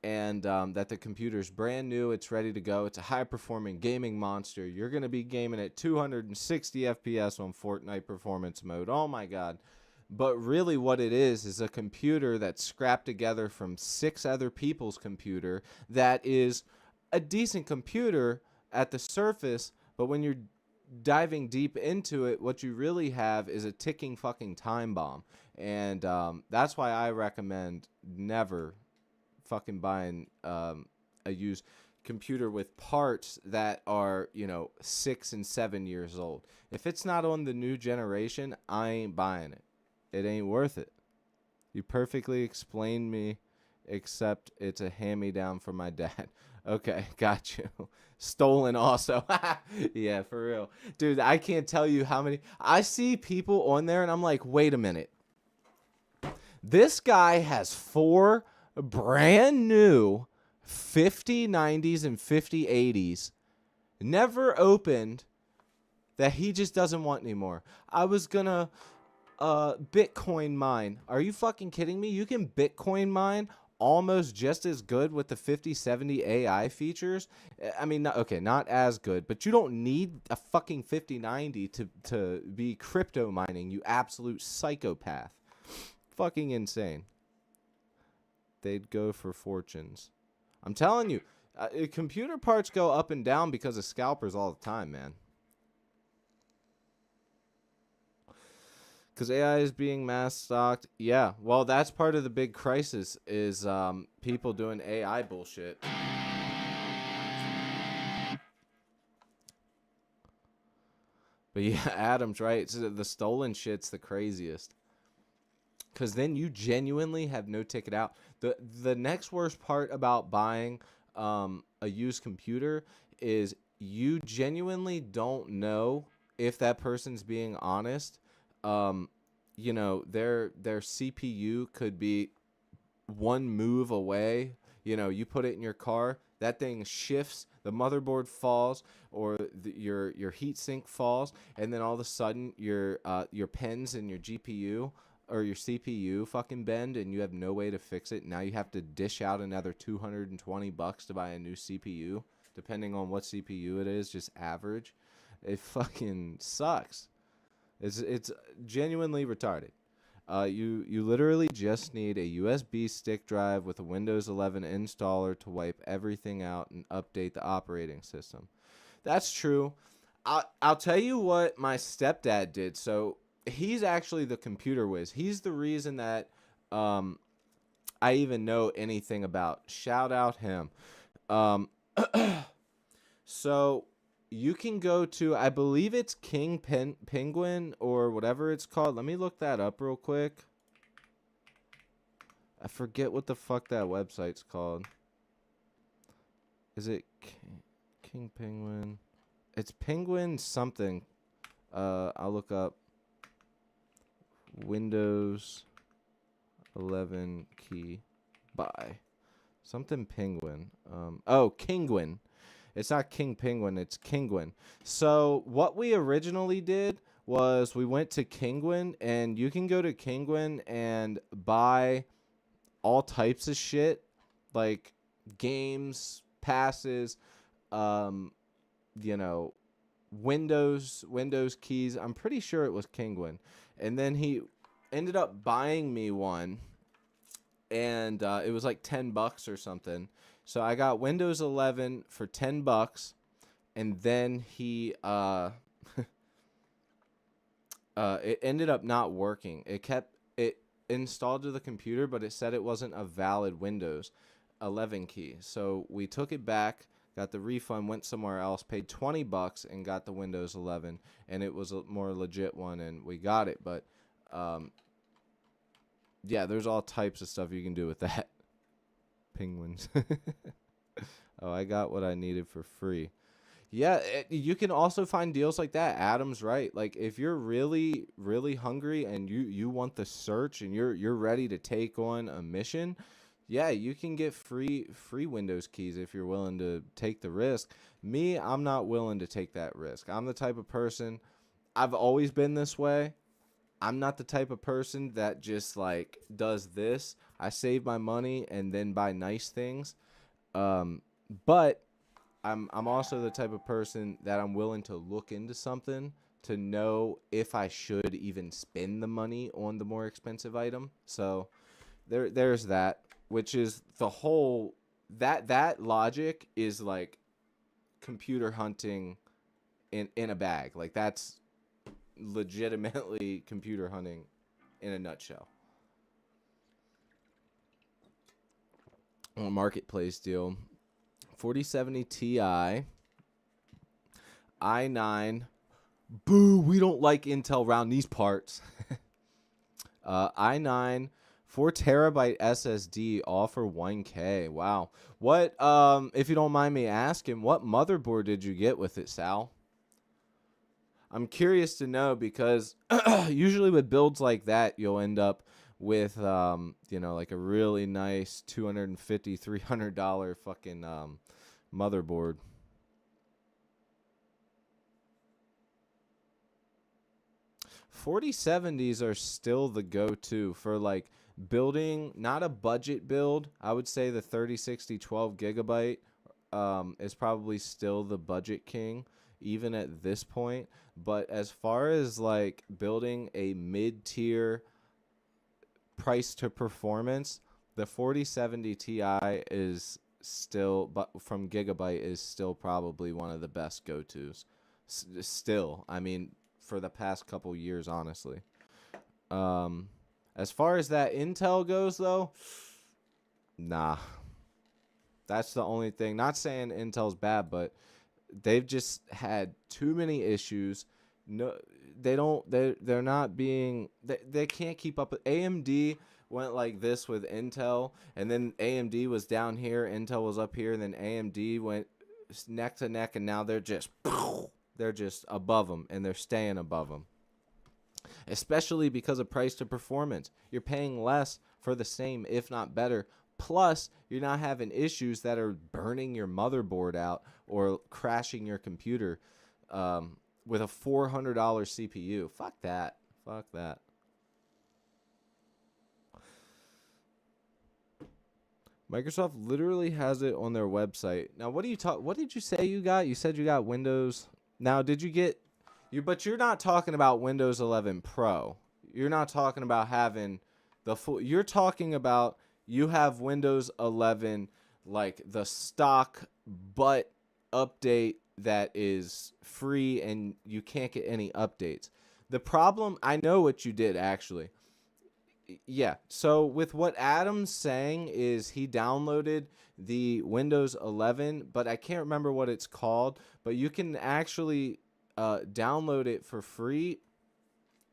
and that the computer's brand new, it's ready to go, it's a high-performing gaming monster. You're going to be gaming at 260 FPS on Fortnite performance mode. Oh my god. But really what it is a computer that's scrapped together from 6 other people's computer that is a decent computer at the surface, but when you're diving deep into it, what you really have is a ticking fucking time bomb. And that's why I recommend never fucking buying a used, computer with parts that are, 6 and 7 years old. If it's not on the new generation, I ain't buying it. It ain't worth it. You perfectly explained me, except it's a hand-me-down from my dad. Okay, got you. Stolen also. Yeah, for real. Dude, I can't tell you how many. I see people on there and I'm like, wait a minute. This guy has 4 brand new 50 90s and 50 80s never opened that he just doesn't want anymore. I was gonna Bitcoin mine. Are you fucking kidding me? You can Bitcoin mine almost just as good with the 5070 AI features. I mean, not as good, but you don't need a fucking 5090 to be crypto mining, you absolute psychopath. Fucking insane. They'd go for fortunes. I'm telling you, computer parts go up and down because of scalpers all the time, man. Because AI is being mass stocked. Yeah, well, that's part of the big crisis is people doing AI bullshit. But yeah, Adam's right. So the stolen shit's the craziest. Because then you genuinely have no ticket out. The next worst part about buying a used computer is you genuinely don't know if that person's being honest. Their CPU could be one move away. You put it in your car, that thing shifts, the motherboard falls, or your heatsink falls, and then all of a sudden your pins and your GPU or your CPU fucking bend, and you have no way to fix it. Now you have to dish out another $220 to buy a new CPU, depending on what CPU it is, just average. It fucking sucks. It's genuinely retarded. You literally just need a USB stick drive with a Windows 11 installer to wipe everything out and update the operating system. That's true. I'll tell you what my stepdad did. So he's actually the computer whiz. He's the reason that I even know anything about. Shout out him. So you can go to, I believe it's Penguin or whatever it's called. Let me look that up real quick. I forget what the fuck that website's called. Is it King Penguin? It's Penguin something. I'll look up Windows 11 key buy. Something Penguin. Kingwin. It's not King Penguin, it's Kingwin. So what we originally did was we went to Kingwin, and you can go to Kingwin and buy all types of shit, like games, passes, Windows keys. I'm pretty sure it was Kingwin. And then he ended up buying me one, and it was like $10 or something. So I got Windows 11 for $10, and then he it ended up not working. It installed to the computer, but it said it wasn't a valid Windows 11 key. So we took it back, got the refund, went somewhere else, paid $20, and got the Windows 11, and it was a more legit one, and we got it. But yeah, there's all types of stuff you can do with that. Penguins. Oh, I got what I needed for free. Yeah, you can also find deals like that. Adam's right. Like if you're really, really hungry and you want the search and you're ready to take on a mission, yeah, you can get free Windows keys if you're willing to take the risk. Me, I'm not willing to take that risk. I'm the type of person, I've always been this way. I'm not the type of person that just like does this. I save my money and then buy nice things. But I'm also the type of person that I'm willing to look into something to know if I should even spend the money on the more expensive item. So there's that, which is the whole that logic is like computer hunting in a bag. Like that's legitimately computer hunting in a nutshell. A marketplace deal. 4070 Ti, i9. Boo, we don't like Intel around these parts. i9, 4 terabyte SSD, all for 1K. Wow. What, if you don't mind me asking, what motherboard did you get with it, Sal? I'm curious to know because usually with builds like that, you'll end up with, like a really nice $250, $300 fucking motherboard. 4070s are still the go-to for like building, not a budget build. I would say the 3060 12 GB is probably still the budget king even at this point. But as far as like building a mid-tier price to performance, the 4070 Ti is still, but from Gigabyte, is still probably one of the best go-tos. Still, I mean, for the past couple years, honestly. As far as that Intel goes, though, nah. That's the only thing. Not saying Intel's bad, but they've just had too many issues. No, they don't. They're not being. They can't keep up. AMD went like this with Intel, and then AMD was down here, Intel was up here, and then AMD went neck to neck, and now they're just above them, and they're staying above them. Especially because of price to performance. You're paying less for the same, if not better. Plus, you're not having issues that are burning your motherboard out or crashing your computer with a $400 CPU. Fuck that. Fuck that. Microsoft literally has it on their website. Now, what did you say you got? You said you got Windows. Now, did you get but you're not talking about Windows 11 Pro. You're not talking about having the full. You're talking about you have Windows 11 like the stock but update that is free and you can't get any updates. The problem, I know what you did actually. Yeah, so with what Adam's saying is he downloaded the Windows 11, but I can't remember what it's called, but you can actually download it for free,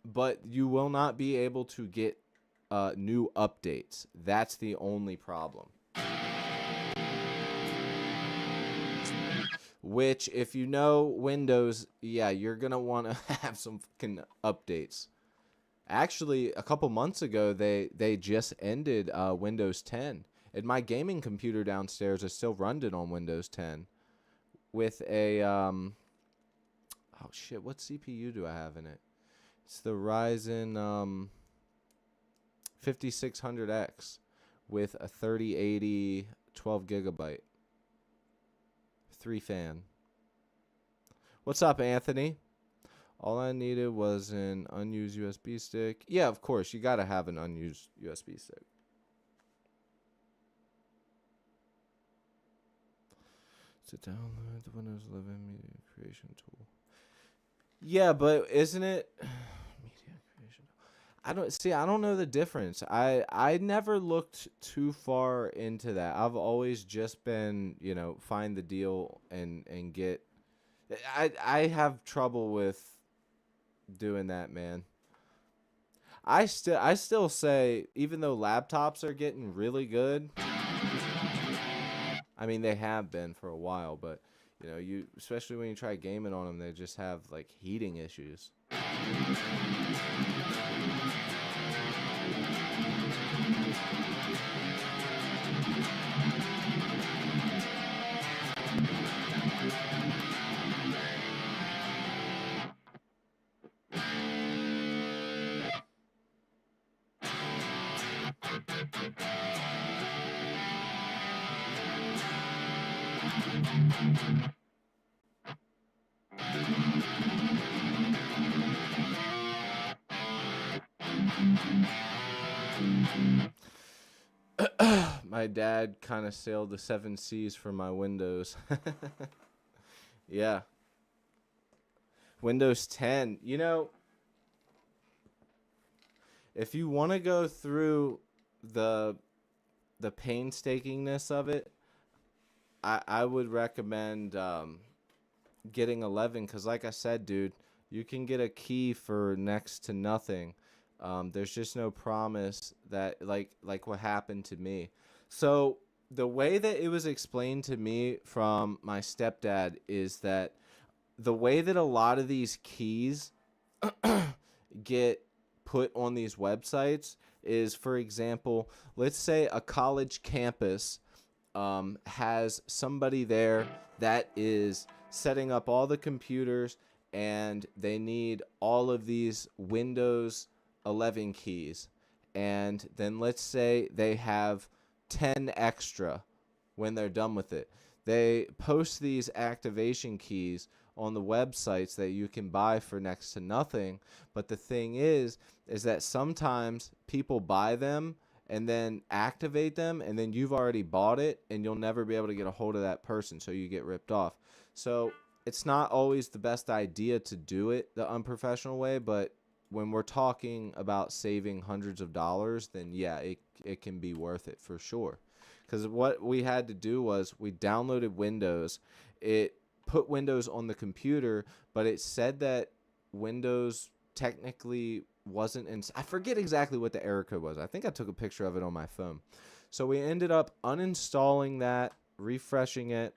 but you will not be able to get new updates. That's the only problem. Which, if you know Windows, yeah, you're going to want to have some fucking updates. Actually, a couple months ago, they just ended Windows 10. And my gaming computer downstairs is still running on Windows 10 with a... oh, shit, what CPU do I have in it? It's the Ryzen 5600X with a 3080 12 GB. 3-fan. What's up, Anthony? All I needed was an unused USB stick. Yeah, of course. You got to have an unused USB stick. To download the Windows 11 media creation tool. Yeah, but isn't it media creation? I don't know the difference. I never looked too far into that. I've always just been, find the deal and get. I have trouble with doing that, man. I still say, even though laptops are getting really good, I mean they have been for a while, but you especially when you try gaming on them, they just have like heating issues. My dad kind of sailed the 7 seas for my Windows. Yeah. Windows 10. If you want to go through the painstakingness of it, I would recommend getting 11 because, like I said, dude, you can get a key for next to nothing. There's just no promise that like what happened to me. So the way that it was explained to me from my stepdad is that the way that a lot of these keys get put on these websites is, for example, let's say a college campus has somebody there that is setting up all the computers and they need all of these Windows 11 keys. And then let's say they have 10 extra when they're done with it. They post these activation keys on the websites that you can buy for next to nothing. But the thing is that sometimes people buy them and then activate them, and then you've already bought it, and you'll never be able to get a hold of that person, so you get ripped off. So it's not always the best idea to do it the unprofessional way, but when we're talking about saving hundreds of dollars, then yeah, it can be worth it for sure. Because what we had to do was we downloaded Windows. It put Windows on the computer, but it said that Windows technically wasn't in. I forget exactly what the error code was. I think I took a picture of it on my phone. So we ended up uninstalling that, refreshing it,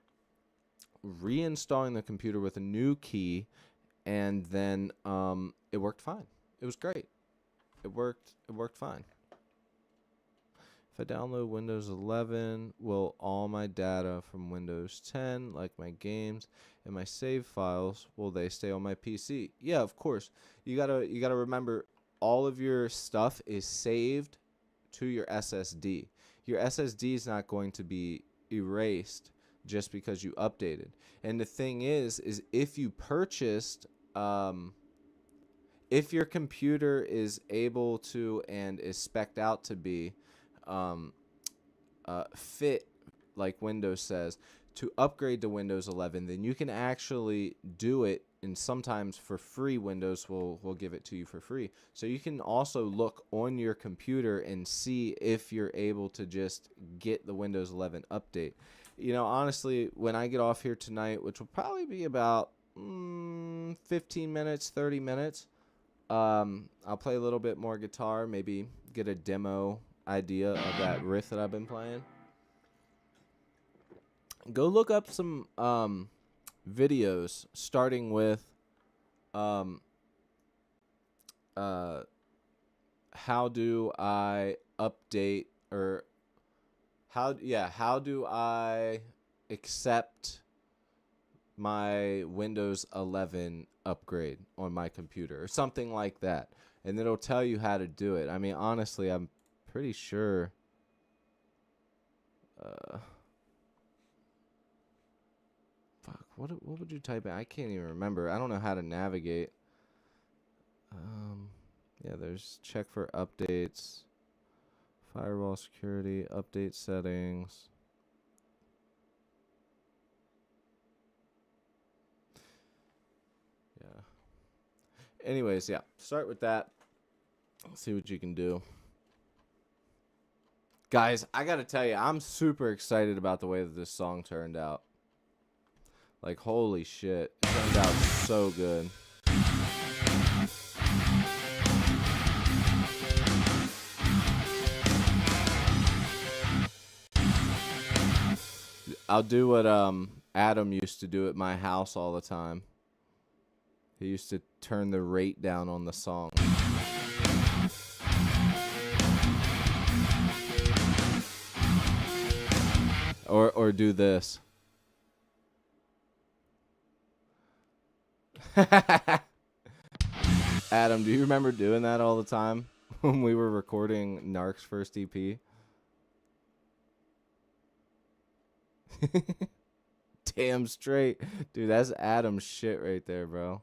reinstalling the computer with a new key, and then it worked fine. It was great. It worked fine. If I download Windows 11, will all my data from Windows 10, like my games and my save files, will they stay on my PC? Yeah, of course. You gotta remember, all of your stuff is saved to your SSD. Your SSD is not going to be erased just because you updated. And the thing is if you purchased, if your computer is able to and is spec'd out to be fit, like Windows says, to upgrade to Windows 11, then you can actually do it, and sometimes for free. Windows will give it to you for free. So you can also look on your computer and see if you're able to just get the Windows 11 update. You know, honestly, when I get off here tonight, which will probably be about 15 minutes, 30 minutes, I'll play a little bit more guitar, maybe get a demo idea of that riff that I've been playing. Go look up some videos, starting with how do I update, or how do I accept my Windows 11 upgrade on my computer, or something like that, and it'll tell you how to do it. I mean, honestly, I'm pretty sure fuck, what would you type in? I can't even remember. I don't know how to navigate. Yeah, there's check for updates, firewall security, update settings. Yeah. Anyways, yeah, start with that. See what you can do. Guys, I gotta tell you, I'm super excited about the way that this song turned out. Like, holy shit. It turned out so good. I'll do what Adam used to do at my house all the time. He used to turn the rate down on the song. Or do this. Adam, do you remember doing that all the time when we were recording Narc's first EP? Damn straight. Dude, that's Adam's shit right there, bro.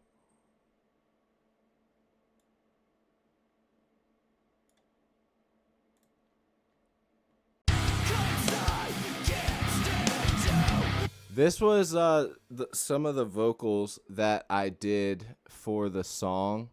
This was some of the vocals that I did for the song.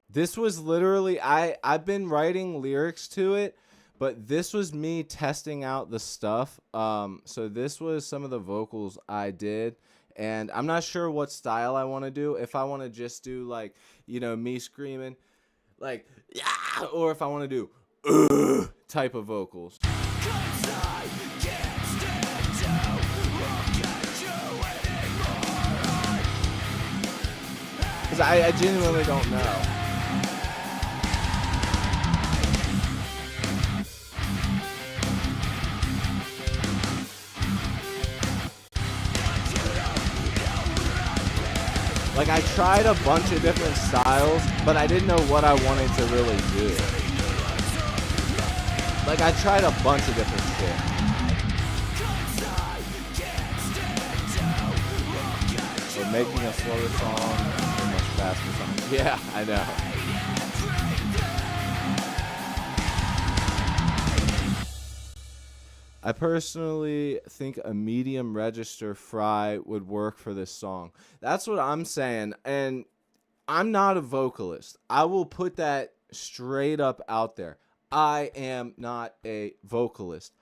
This was literally, I've been writing lyrics to it, But this was me testing out the stuff. So this was some of the vocals I did, and I'm not sure what style I want to do. If I want to just do like, me screaming, like yeah, or if I want to do type of vocals. Because I genuinely don't know. Like, I tried a bunch of different styles, but I didn't know what I wanted to really do. Like, I tried a bunch of different shit. We're making a slower song, a much faster song. Yeah, I know. I personally think a medium register fry would work for this song. That's what I'm saying. And I'm not a vocalist. I will put that straight up out there. I am not a vocalist.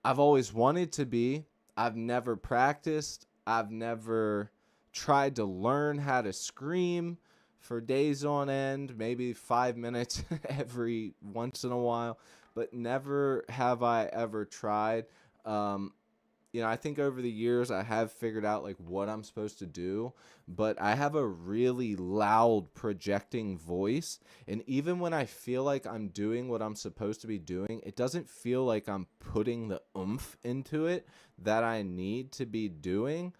I've always wanted to be. I've never practiced. I've never tried to learn how to scream for days on end, maybe 5 minutes every once in a while, but never have I ever tried. I think over the years I have figured out like what I'm supposed to do, but I have a really loud projecting voice, and even when I feel like I'm doing what I'm supposed to be doing, it doesn't feel like I'm putting the oomph into it that I need to be doing.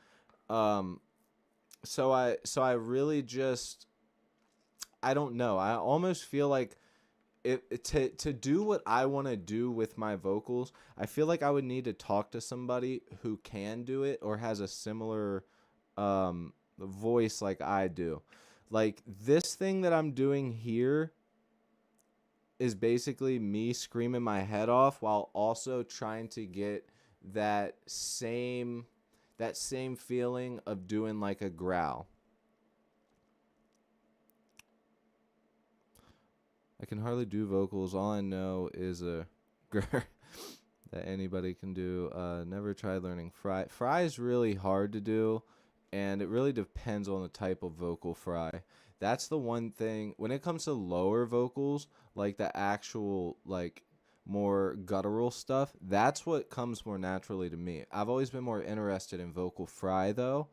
So I really just, I don't know. I almost feel like to do what I want to do with my vocals, I feel like I would need to talk to somebody who can do it or has a similar voice like I do. Like, this thing that I'm doing here is basically me screaming my head off while also trying to get that same feeling of doing like a growl. I can hardly do vocals. All I know is a grr that anybody can do. Never tried learning fry. Fry is really hard to do, and it really depends on the type of vocal fry. That's the one thing when it comes to lower vocals, like the actual like more guttural stuff. That's what comes more naturally to me. I've always been more interested in vocal fry though.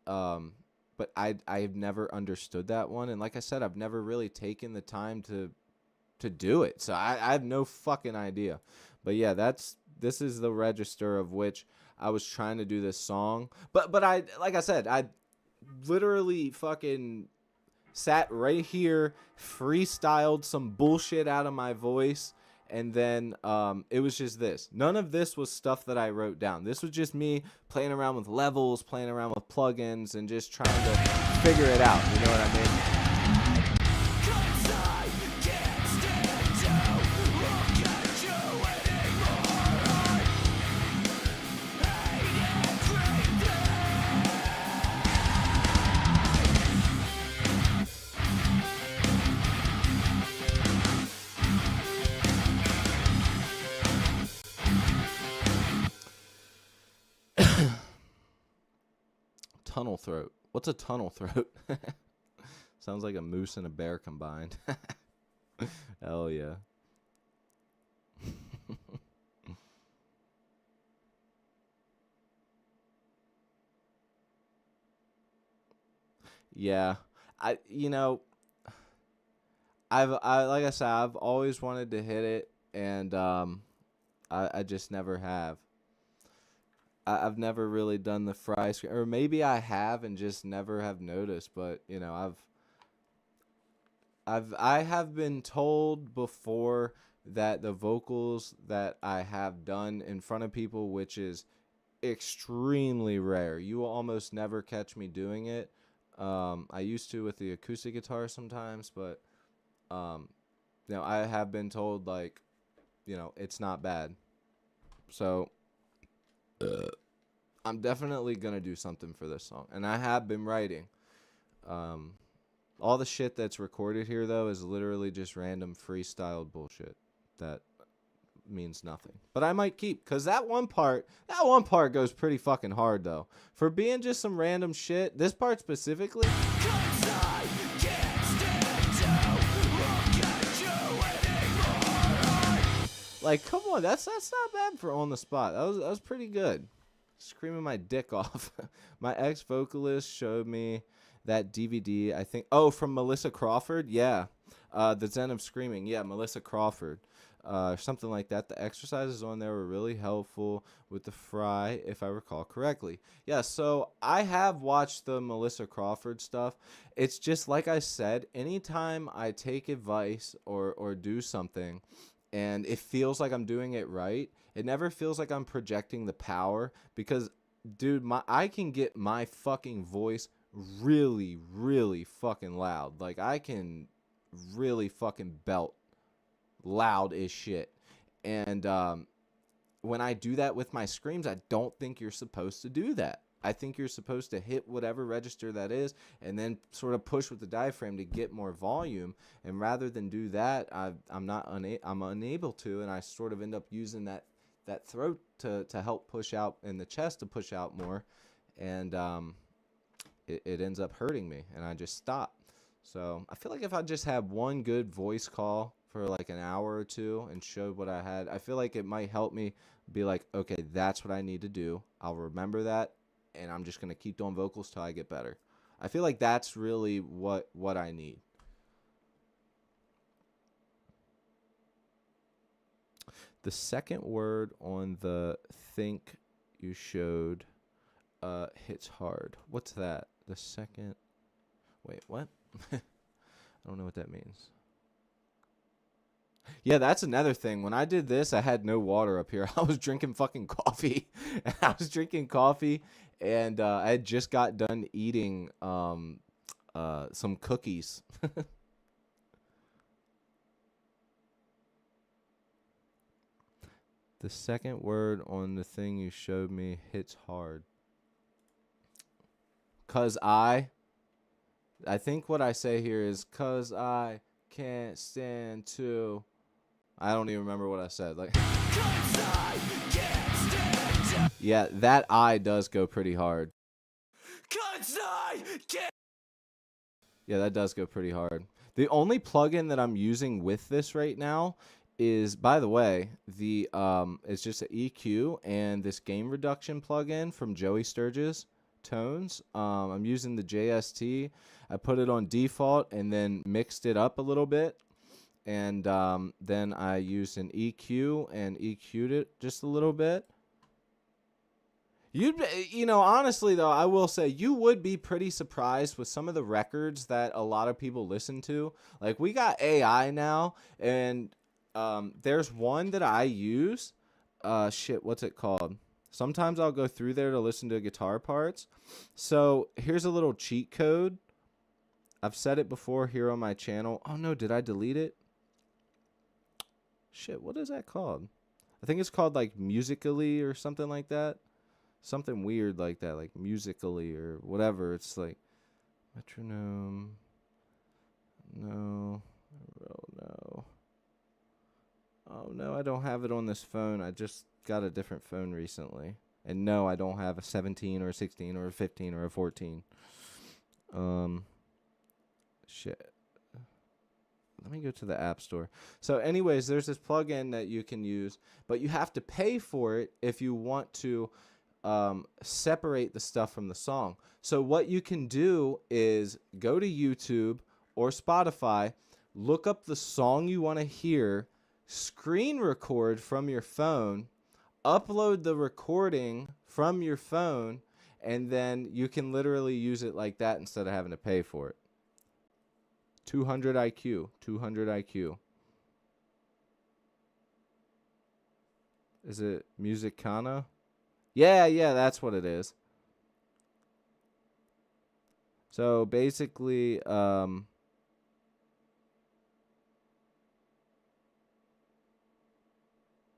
But I've never understood that one, and like I said, I've never really taken the time to do it. So I have no fucking idea. But yeah, this is the register of which I was trying to do this song. But I, like I said, I literally fucking sat right here, freestyled some bullshit out of my voice, and then it was just this. None of this was stuff that I wrote down. This was just me playing around with levels, playing around with plugins, and just trying to figure it out. You know what I mean? Tunnel throat. What's a tunnel throat? Sounds like a moose and a bear combined. Hell yeah. Yeah. I like I said, I've always wanted to hit it, and I just never have. I've never really done the fry screen, or maybe I have and just never have noticed. But I have been told before that the vocals that I have done in front of people, which is extremely rare, you will almost never catch me doing it. I used to with the acoustic guitar sometimes, but I have been told like, it's not bad. So I'm definitely gonna do something for this song, and I have been writing. All the shit that's recorded here though is literally just random freestyled bullshit that means nothing. But I might keep, because that one part goes pretty fucking hard, though. For being just some random shit, this part specifically. Like, come on, that's not bad for on the spot. That was pretty good. Screaming my dick off. My ex-vocalist showed me that DVD, I think. Oh, from Melissa Crawford? Yeah. The Zen of Screaming. Yeah, Melissa Crawford. Something like that. The exercises on there were really helpful with the fry, if I recall correctly. Yeah, so I have watched the Melissa Crawford stuff. It's just like I said, anytime I take advice or do something and it feels like I'm doing it right, it never feels like I'm projecting the power, because, dude, I can get my fucking voice really, really fucking loud. Like, I can really fucking belt loud as shit. And when I do that with my screams, I don't think you're supposed to do that. I think you're supposed to hit whatever register that is and then sort of push with the diaphragm to get more volume. And rather than do that, I'm unable to, and I sort of end up using that throat to help push out, and the chest to push out more, and it ends up hurting me, and I just stop. So I feel like if I just had one good voice call for like an hour or two and showed what I had, I feel like it might help me be like, okay, that's what I need to do. I'll remember that, and I'm just going to keep doing vocals till I get better. I feel like that's really what I need. The second word on the think you showed hits hard. What's that? The second... Wait, what? I don't know what that means. Yeah, that's another thing. When I did this, I had no water up here. I was drinking fucking coffee. And I had just got done eating some cookies. The second word on the thing you showed me hits hard. 'Cause I think what I say here is 'cause I can't stand to... I don't even remember what I said. Like, yeah, that I does go pretty hard. Yeah, that does go pretty hard. The only plugin that I'm using with this right now is, by the way, it's just an EQ and this gain reduction plugin from Joey Sturgis Tones. I'm using the JST. I put it on default and then mixed it up a little bit. And then I used an EQ and EQ'd it just a little bit. You know, honestly, though, I will say you would be pretty surprised with some of the records that a lot of people listen to. Like, we got AI now, and there's one that I use. What's it called? Sometimes I'll go through there to listen to guitar parts. So here's a little cheat code. I've said it before here on my channel. Oh, no, did I delete it? Shit, what is that called? I think it's called, like, Musically or something like that. Something weird like that, like Musically or whatever. It's like metronome. No. Oh, no. Oh, no, I don't have it on this phone. I just got a different phone recently. And no, I don't have a 17 or a 16 or a 15 or a 14. Shit. Let me go to the App Store. So anyways, there's this plugin that you can use, but you have to pay for it if you want to separate the stuff from the song. So what you can do is go to YouTube or Spotify, look up the song you want to hear, screen record from your phone, upload the recording from your phone, and then you can literally use it like that instead of having to pay for it. 200 IQ. 200 IQ. Is it Musicana? Yeah, that's what it is. So basically, no,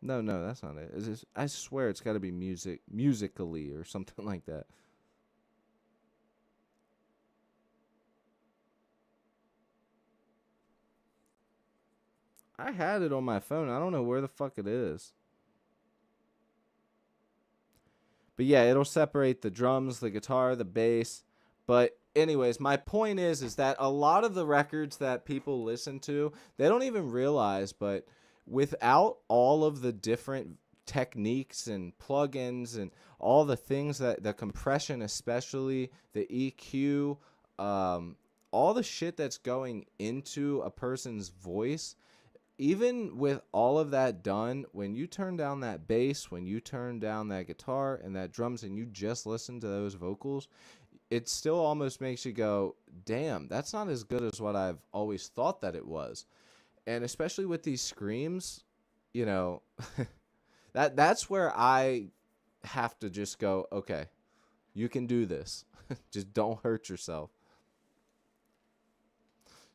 that's not it. I swear it's got to be Musically or something like that. I had it on my phone. I don't know where the fuck it is. But yeah, it'll separate the drums, the guitar, the bass. But anyways, my point is that a lot of the records that people listen to, they don't even realize, but without all of the different techniques and plugins and all the things that the compression, especially the EQ, all the shit that's going into a person's voice, even with all of that done, when you turn down that bass, when you turn down that guitar and that drums and you just listen to those vocals, it still almost makes you go, damn, that's not as good as what I've always thought that it was. And especially with these screams, you know, that's where I have to just go, okay, you can do this. Just don't hurt yourself.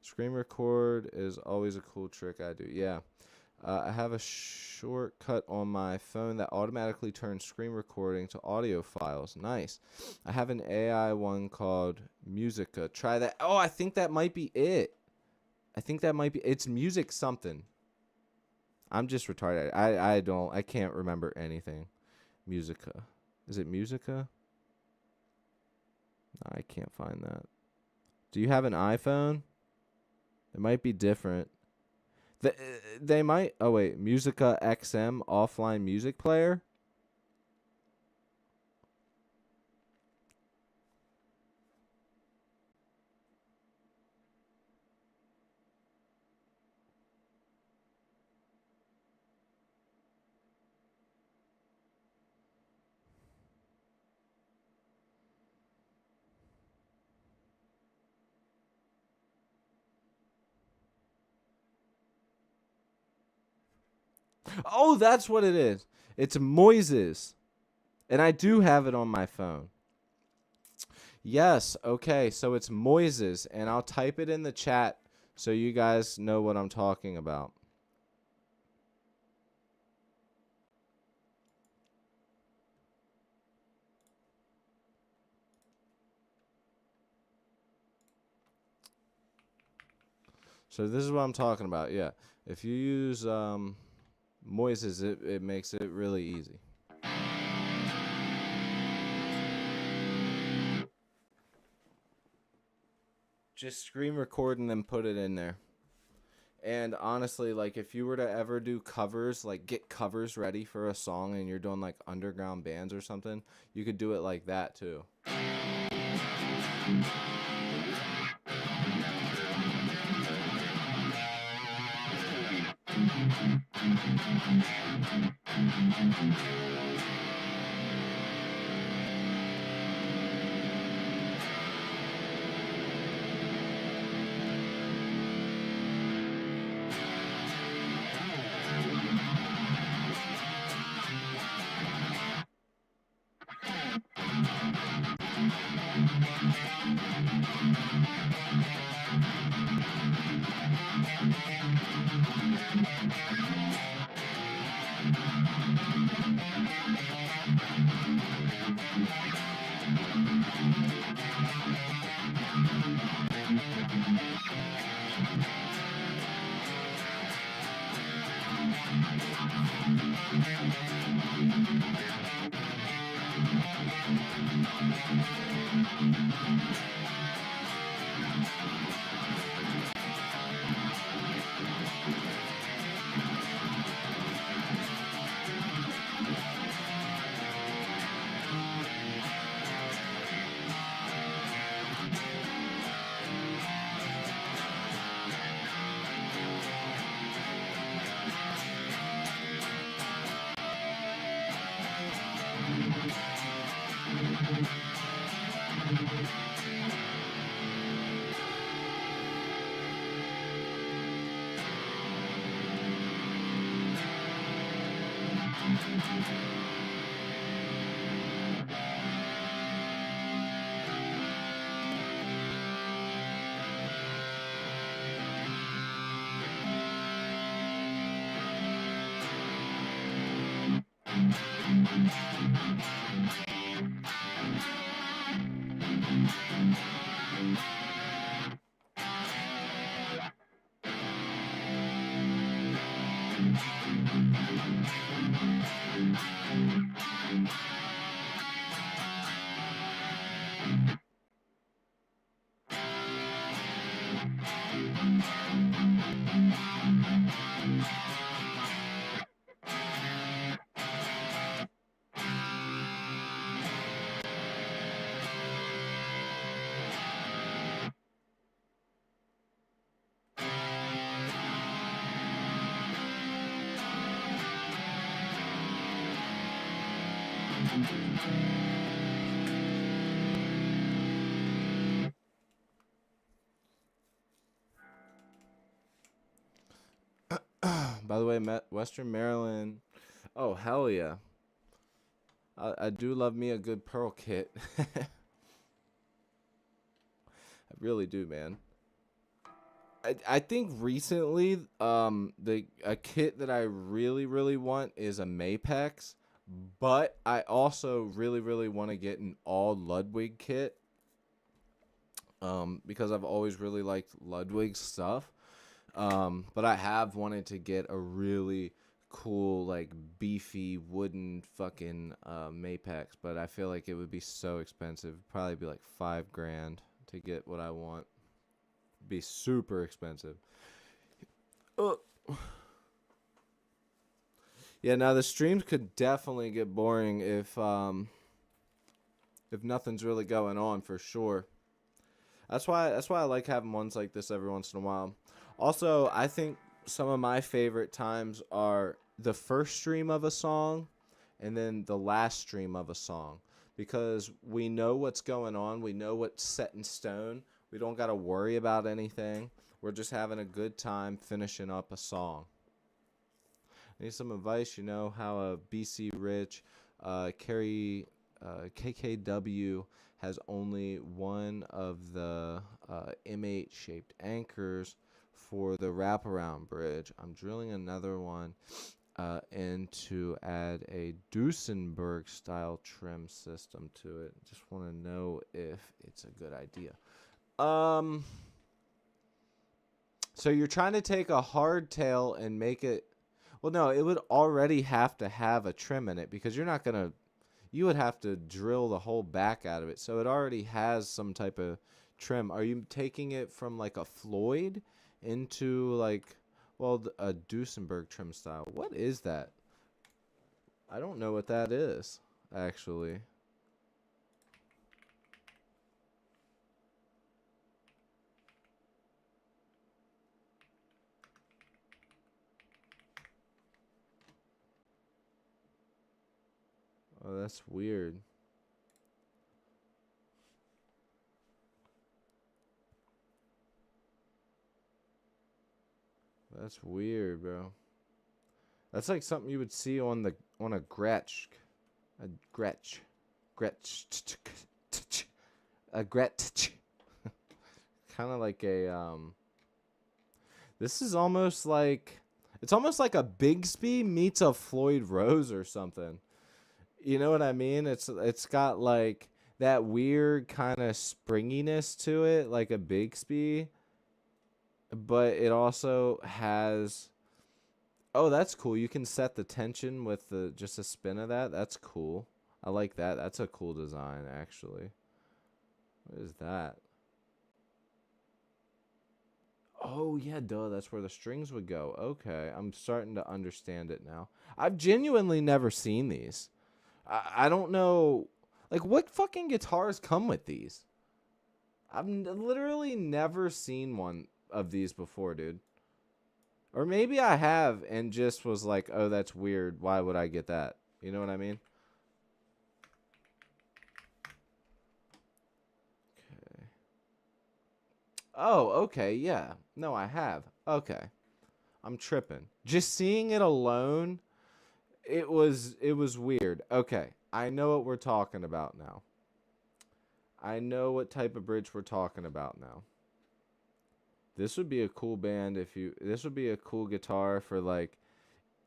Screen record is always a cool trick I do. Yeah. I have a shortcut on my phone that automatically turns screen recording to audio files. Nice. I have an AI one called Musica. Try that. Oh, I think that might be it. It's music something. I'm just retarded. I can't remember anything. Musica. Is it Musica? I can't find that. Do you have an iPhone? It might be different. They might. Oh wait, Musica XM offline music player. Oh, that's what it is. It's Moises, and I do have it on my phone. Yes. Okay. So it's Moises, and I'll type it in the chat so you guys know what I'm talking about. So this is what I'm talking about. Yeah. If you use Moises, it makes it really easy. Just screen record and then put it in there. And honestly, like if you were to ever do covers, like get covers ready for a song and you're doing like underground bands or something, you could do it like that too. By the way, Western Maryland. Oh, hell yeah. I do love me a good Pearl kit. I really do, man. I think recently, the a kit that I really want is a Mapex, but I also really want to get an all Ludwig kit, because I've always really liked Ludwig's stuff. But I have wanted to get a really cool, like, beefy wooden fucking Mapex, but I feel like it would be so expensive. It'd probably be like $5,000 to get what I want. Be super expensive. Yeah, now the streams could definitely get boring if nothing's really going on, for sure. That's why I like having ones like this every once in a while. Also, I think some of my favorite times are the first stream of a song and then the last stream of a song, because we know what's going on, we know what's set in stone. We don't got to worry about anything. We're just having a good time finishing up a song. Need some advice, how BC Rich, Carrie, KKW has only one of the M8 shaped anchors for the wraparound bridge. I'm drilling another one and to add a Duesenberg style trim system to it. Just want to know if it's a good idea. So you're trying to take a hardtail and make it... Well, no, it would already have to have a trim in it, because you're not going to... You would have to drill the whole back out of it. So it already has some type of trim. Are you taking it from like a Floyd into like, well, a Duesenberg trim style? What is that? I don't know what that is, actually. Oh, that's weird. That's weird, bro. That's like something you would see on a Gretsch. A Gretsch. Gretsch. A Gretsch. Kind of like a this is almost like... It's almost like a Bigsby meets a Floyd Rose or something. You know what I mean? It's got like that weird kind of springiness to it, like a Bigsby, but it also has... Oh, that's cool. You can set the tension with just a spin of that. That's cool. I like that. That's a cool design, actually. What is that? Oh, yeah, duh. That's where the strings would go. Okay, I'm starting to understand it now. I've genuinely never seen these. I don't know. Like, what fucking guitars come with these? I've literally never seen one of these before, dude. Or maybe I have and just was like, oh, that's weird. Why would I get that? You know what I mean? Okay. Oh, okay, yeah. No, I have. Okay. I'm tripping. Just seeing it alone, it was weird. Okay. I know what we're talking about now. I know what type of bridge we're talking about now. This would be a cool band if you... This would be a cool guitar for like...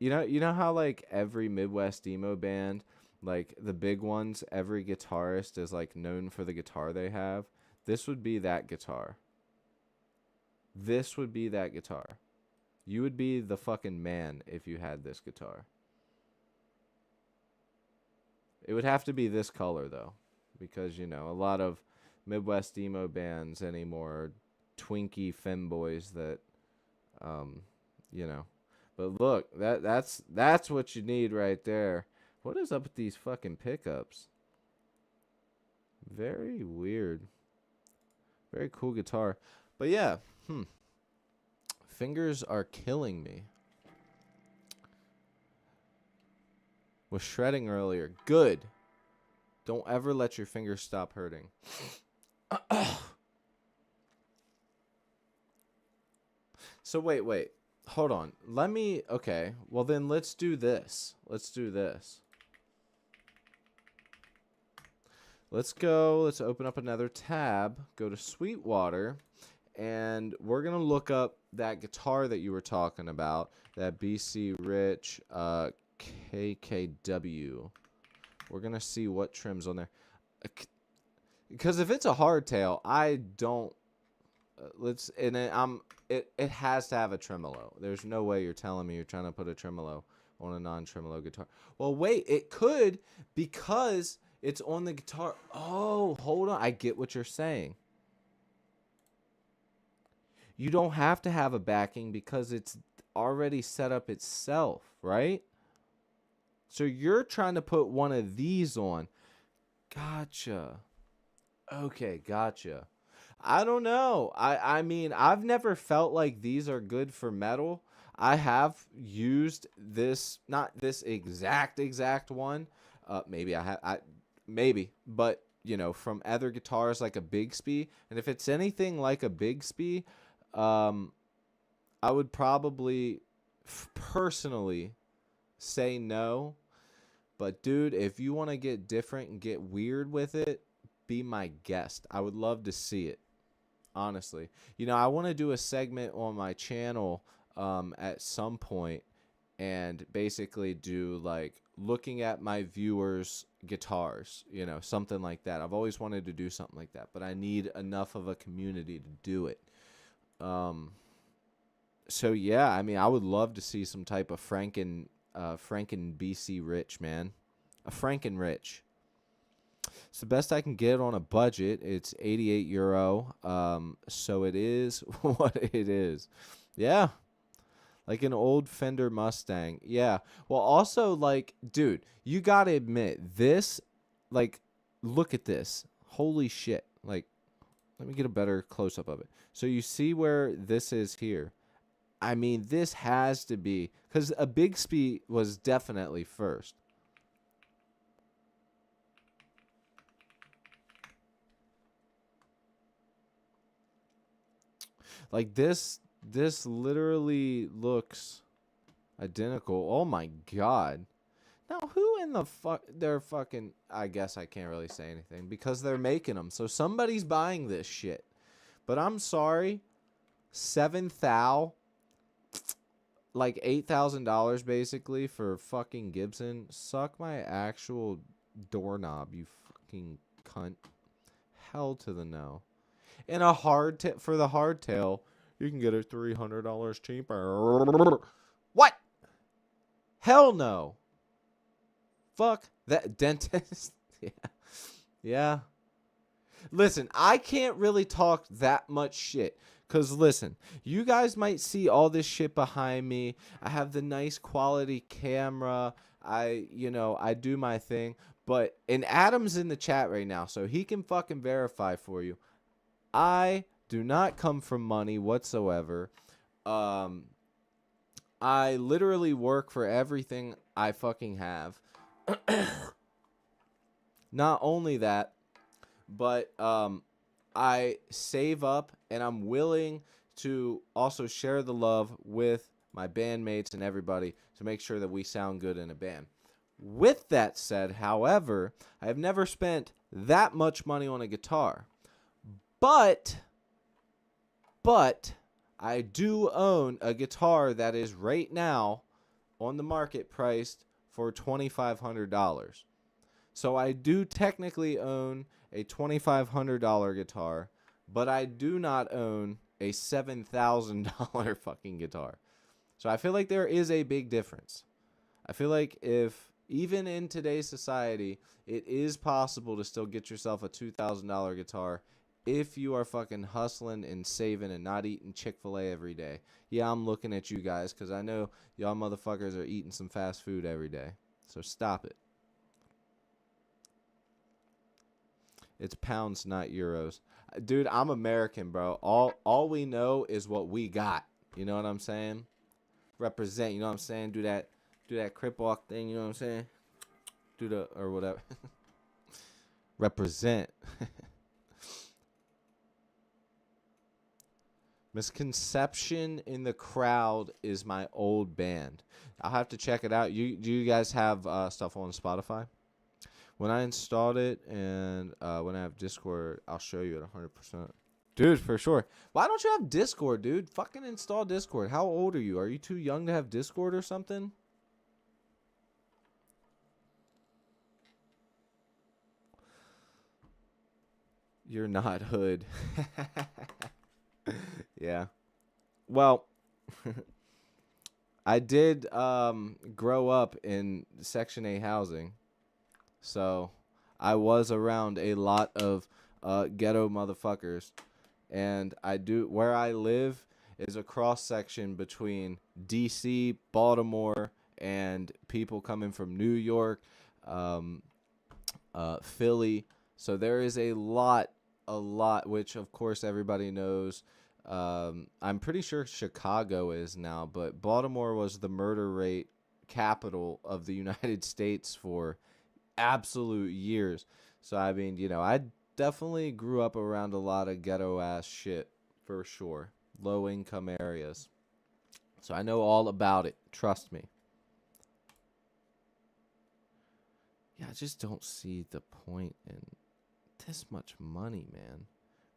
You know how like every Midwest emo band, like the big ones, every guitarist is like known for the guitar they have? This would be that guitar. This would be that guitar. You would be the fucking man if you had this guitar. It would have to be this color though, because a lot of Midwest emo bands anymore are twinky femboys that, you know. But look, that's what you need right there. What is up with these fucking pickups? Very weird. Very cool guitar. But yeah, fingers are killing me. Was shredding earlier. Good. Don't ever let your fingers stop hurting. So wait. Hold on. Okay. Well, then let's do this. Let's go. Let's open up another tab. Go to Sweetwater. And we're going to look up that guitar that you were talking about. That BC Rich KKW. We're going to see what trims on there. Because if it's a hardtail, I don't... It has to have a tremolo. There's no way you're telling me you're trying to put a tremolo on a non-tremolo guitar. Well, wait, it could because it's on the guitar. Oh, hold on. I get what you're saying. You don't have to have a backing because it's already set up itself, right? So you're trying to put one of these on. Gotcha. Okay, gotcha. I don't know. I mean, I've never felt like these are good for metal. I have used this, not this exact one. Maybe maybe, but you know, from other guitars like a Bigsby, and if it's anything like a Bigsby, I would probably personally say no. But dude, if you want to get different and get weird with it, be my guest. I would love to see it. Honestly, you know, I want to do a segment on my channel at some point and basically do like looking at my viewers' guitars, you know, something like that. I've always wanted to do something like that, but I need enough of a community to do it. So yeah, I mean, I would love to see some type of Franken BC Rich, man. A Franken Rich. It's the best I can get on a budget. It's 88 euro. So it is what it is. Yeah. Like an old Fender Mustang. Yeah. Well, also, like, dude, you gotta admit, this, like, look at this. Holy shit. Like, let me get a better close-up of it. So you see where this is here. I mean, this has to be, because a Bigsby was definitely first. Like this literally looks identical. Oh my god. Now who in the fuck, they're fucking, I guess I can't really say anything because they're making them. So somebody's buying this shit. But I'm sorry. 7,000, like $8,000 basically for fucking Gibson. Suck my actual doorknob, you fucking cunt. Hell to the no. And a for the hardtail, you can get it $300 cheaper. What? Hell no. Fuck that dentist. Yeah. Yeah. Listen, I can't really talk that much shit. Because listen, you guys might see all this shit behind me. I have the nice quality camera. I do my thing. And Adam's in the chat right now, so he can fucking verify for you. I do not come from money whatsoever. I literally work for everything I fucking have. Not only that, but I save up and I'm willing to also share the love with my bandmates and everybody to make sure that we sound good in a band. With that said, however, I have never spent that much money on a guitar. But I do own a guitar that is right now on the market priced for $2,500. So I do technically own a $2,500 guitar, but I do not own a $7,000 fucking guitar. So I feel like there is a big difference. I feel like if even in today's society, it is possible to still get yourself a $2,000 guitar if you are fucking hustling and saving and not eating Chick-fil-A every day. Yeah, I'm looking at you guys because I know y'all motherfuckers are eating some fast food every day. So stop it. It's pounds, not euros. Dude, I'm American, bro. All we know is what we got. You know what I'm saying? Represent, you know what I'm saying? Do that crip walk thing, you know what I'm saying? Or whatever. Represent. Misconception in the Crowd is my old band. I'll have to check it out. Do you guys have stuff on Spotify? When I installed it and when I have Discord, I'll show you at 100%. Dude, for sure. Why don't you have Discord, dude? Fucking install Discord. How old are you? Are you too young to have Discord or something? You're not hood. Yeah. Well, I did grow up in Section 8 housing. So I was around a lot of ghetto motherfuckers. And where I live is a cross section between DC, Baltimore, and people coming from New York, Philly. So there is a lot, which of course everybody knows. I'm pretty sure Chicago is now, but Baltimore was the murder rate capital of the United States for absolute years. So I mean, I definitely grew up around a lot of ghetto ass shit for sure. Low income areas. So I know all about it. Trust me. Yeah, I just don't see the point in this much money, man,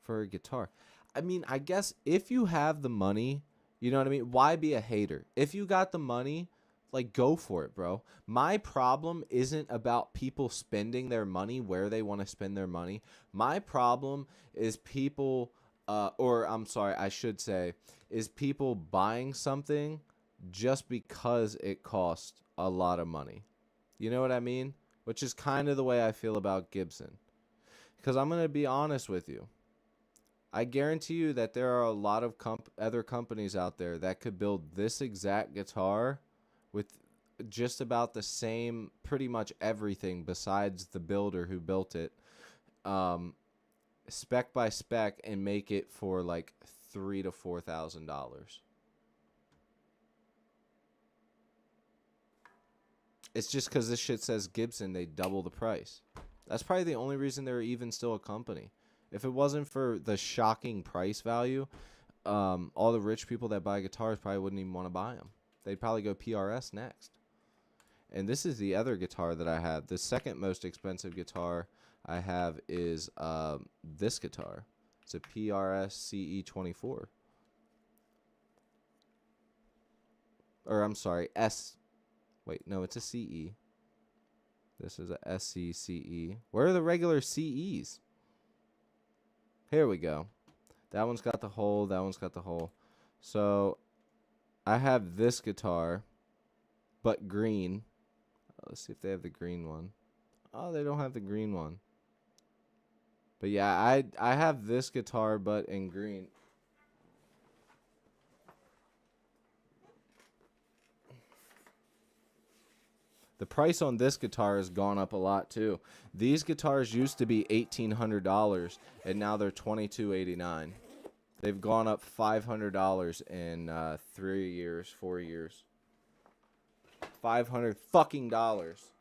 for a guitar. I mean, I guess if you have the money, you know what I mean? Why be a hater? If you got the money, like, go for it, bro. My problem isn't about people spending their money where they want to spend their money. My problem is people, or I'm sorry, I should say, is people buying something just because it costs a lot of money. You know what I mean? Which is kind of the way I feel about Gibson. Because I'm going to be honest with you. I guarantee you that there are a lot of other companies out there that could build this exact guitar with just about the same, pretty much everything besides the builder who built it, spec by spec, and make it for like $3,000 to $4,000. It's just because this shit says Gibson, they double the price. That's probably the only reason they're even still a company. If it wasn't for the shocking price value, all the rich people that buy guitars probably wouldn't even want to buy them. They'd probably go PRS next. And this is the other guitar that I have. The second most expensive guitar I have is this guitar. It's a PRS CE24. Or I'm sorry, S. Wait, no, it's a CE. This is a SCCE. Where are the regular CEs? Here we go. That one's got the hole. That one's got the hole. So I have this guitar, but green. Let's see if they have the green one. Oh, they don't have the green one. But yeah, I have this guitar, but in green. The price on this guitar has gone up a lot too. These guitars used to be $1,800, and now they're $2,289. They've gone up $500 in 3 years, 4 years. $500 fucking dollars.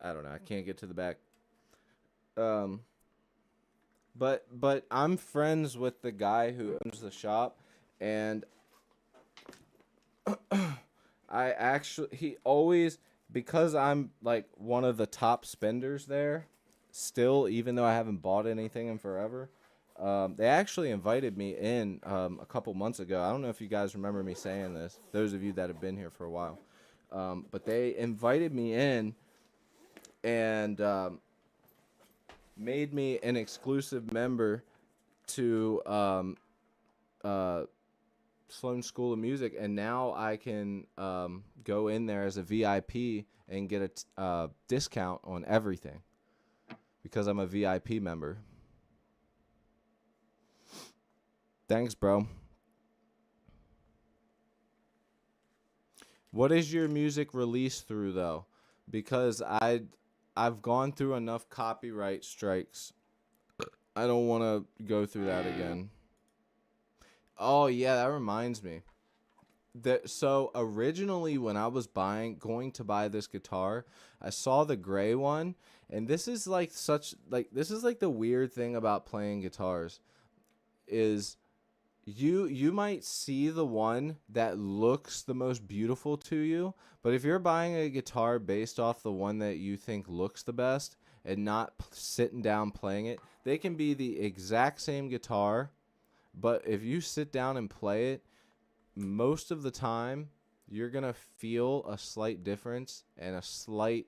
I don't know. I can't get to the back. But I'm friends with the guy who owns the shop, and he always, because I'm like one of the top spenders there still, even though I haven't bought anything in forever. They actually invited me in a couple months ago. I don't know if you guys remember me saying this, those of you that have been here for a while. But they invited me in and made me an exclusive member to Sloan School of Music, and now I can go in there as a VIP and get a discount on everything because I'm a VIP member. Thanks, bro. What is your music released through though? Because I've gone through enough copyright strikes. I don't want to go through that again. Oh yeah, that reminds me. So originally when I was going to buy this guitar, I saw the gray one, and this is like this is like the weird thing about playing guitars is you might see the one that looks the most beautiful to you, but if you're buying a guitar based off the one that you think looks the best and not sitting down playing it, they can be the exact same guitar, but if you sit down and play it, most of the time you're going to feel a slight difference and a slight,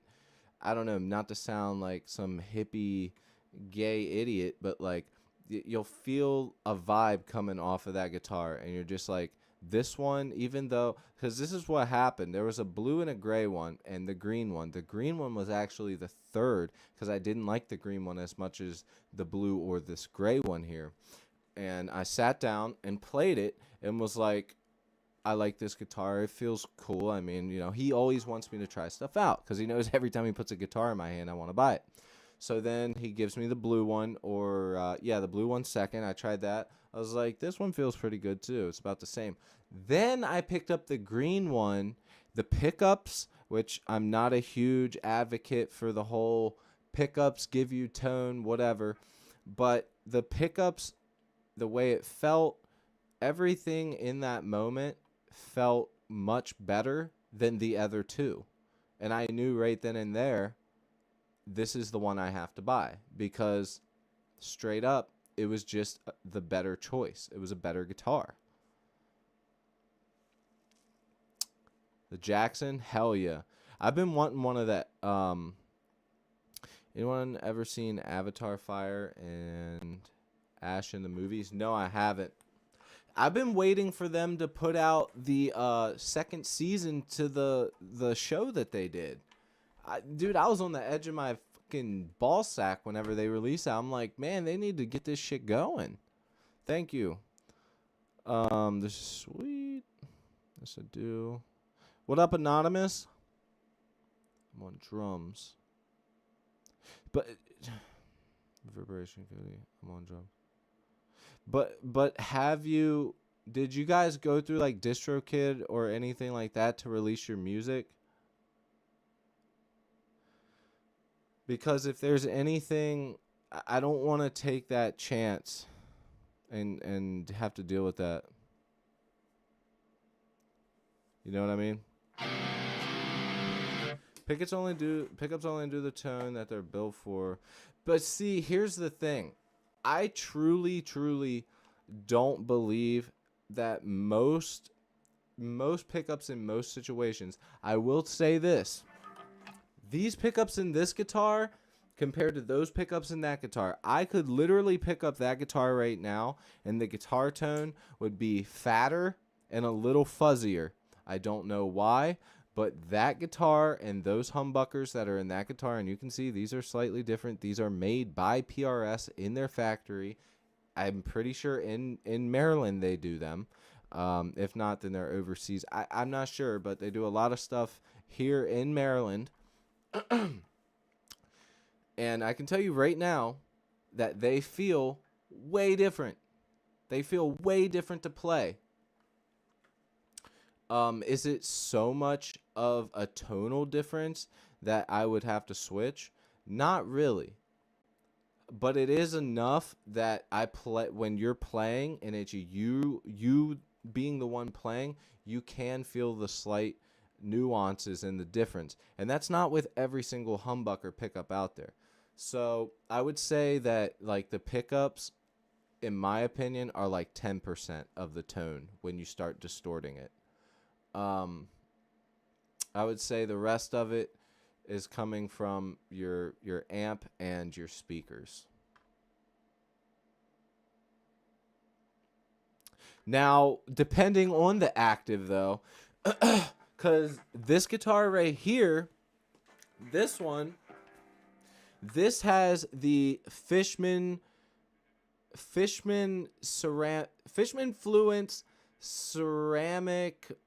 I don't know, not to sound like some hippie gay idiot, but like you'll feel a vibe coming off of that guitar, and you're just like, this one, even though, because this is what happened. There was a blue and a gray one, and the green one. The green one was actually the third, because I didn't like the green one as much as the blue or this gray one here. And I sat down and played it and was like, I like this guitar. It feels cool. I mean, he always wants me to try stuff out because he knows every time he puts a guitar in my hand, I want to buy it. So then he gives me the blue one, or the blue one second. I tried that. I was like, this one feels pretty good too. It's about the same. Then I picked up the green one, the pickups, which I'm not a huge advocate for the whole pickups give you tone, whatever. But the pickups, the way it felt, everything in that moment felt much better than the other two. And I knew right then and there, this is the one I have to buy because straight up, it was just the better choice. It was a better guitar. The Jackson, hell yeah. I've been wanting one of that. Anyone ever seen Avatar Fire and Ash in the movies? No, I haven't. I've been waiting for them to put out the second season to the show that they did. Dude, I was on the edge of my fucking ball sack whenever they released it. I'm like, man, they need to get this shit going. Thank you. This is sweet. This I do. What up, Anonymous? I'm on drums. But Vibration Cody. I'm on drums. But did you guys go through like DistroKid or anything like that to release your music? Because if there's anything, I don't want to take that chance and have to deal with that. You know what I mean? Pickups only do the tone that they're built for. But see, here's the thing. I truly don't believe that most pickups in most situations. I will say this. These pickups in this guitar compared to those pickups in that guitar, I could literally pick up that guitar right now and the guitar tone would be fatter and a little fuzzier. I don't know why, but that guitar and those humbuckers that are in that guitar, and you can see these are slightly different. These are made by PRS in their factory. I'm pretty sure in Maryland they do them. If not, then they're overseas. I'm not sure, but they do a lot of stuff here in Maryland. And I can tell you right now that they feel way different. They feel way different to play. Is it so much of a tonal difference that I would have to switch? Not really. But it is enough that when you're playing and it's you being the one playing, you can feel the slight nuances and the difference. And that's not with every single humbucker pickup out there. So I would say that like the pickups, in my opinion, are like 10% of the tone when you start distorting it. I would say the rest of it is coming from your amp and your speakers. Now, depending on the active though, because this guitar right here, this one, this has the Fishman Fluence ceramic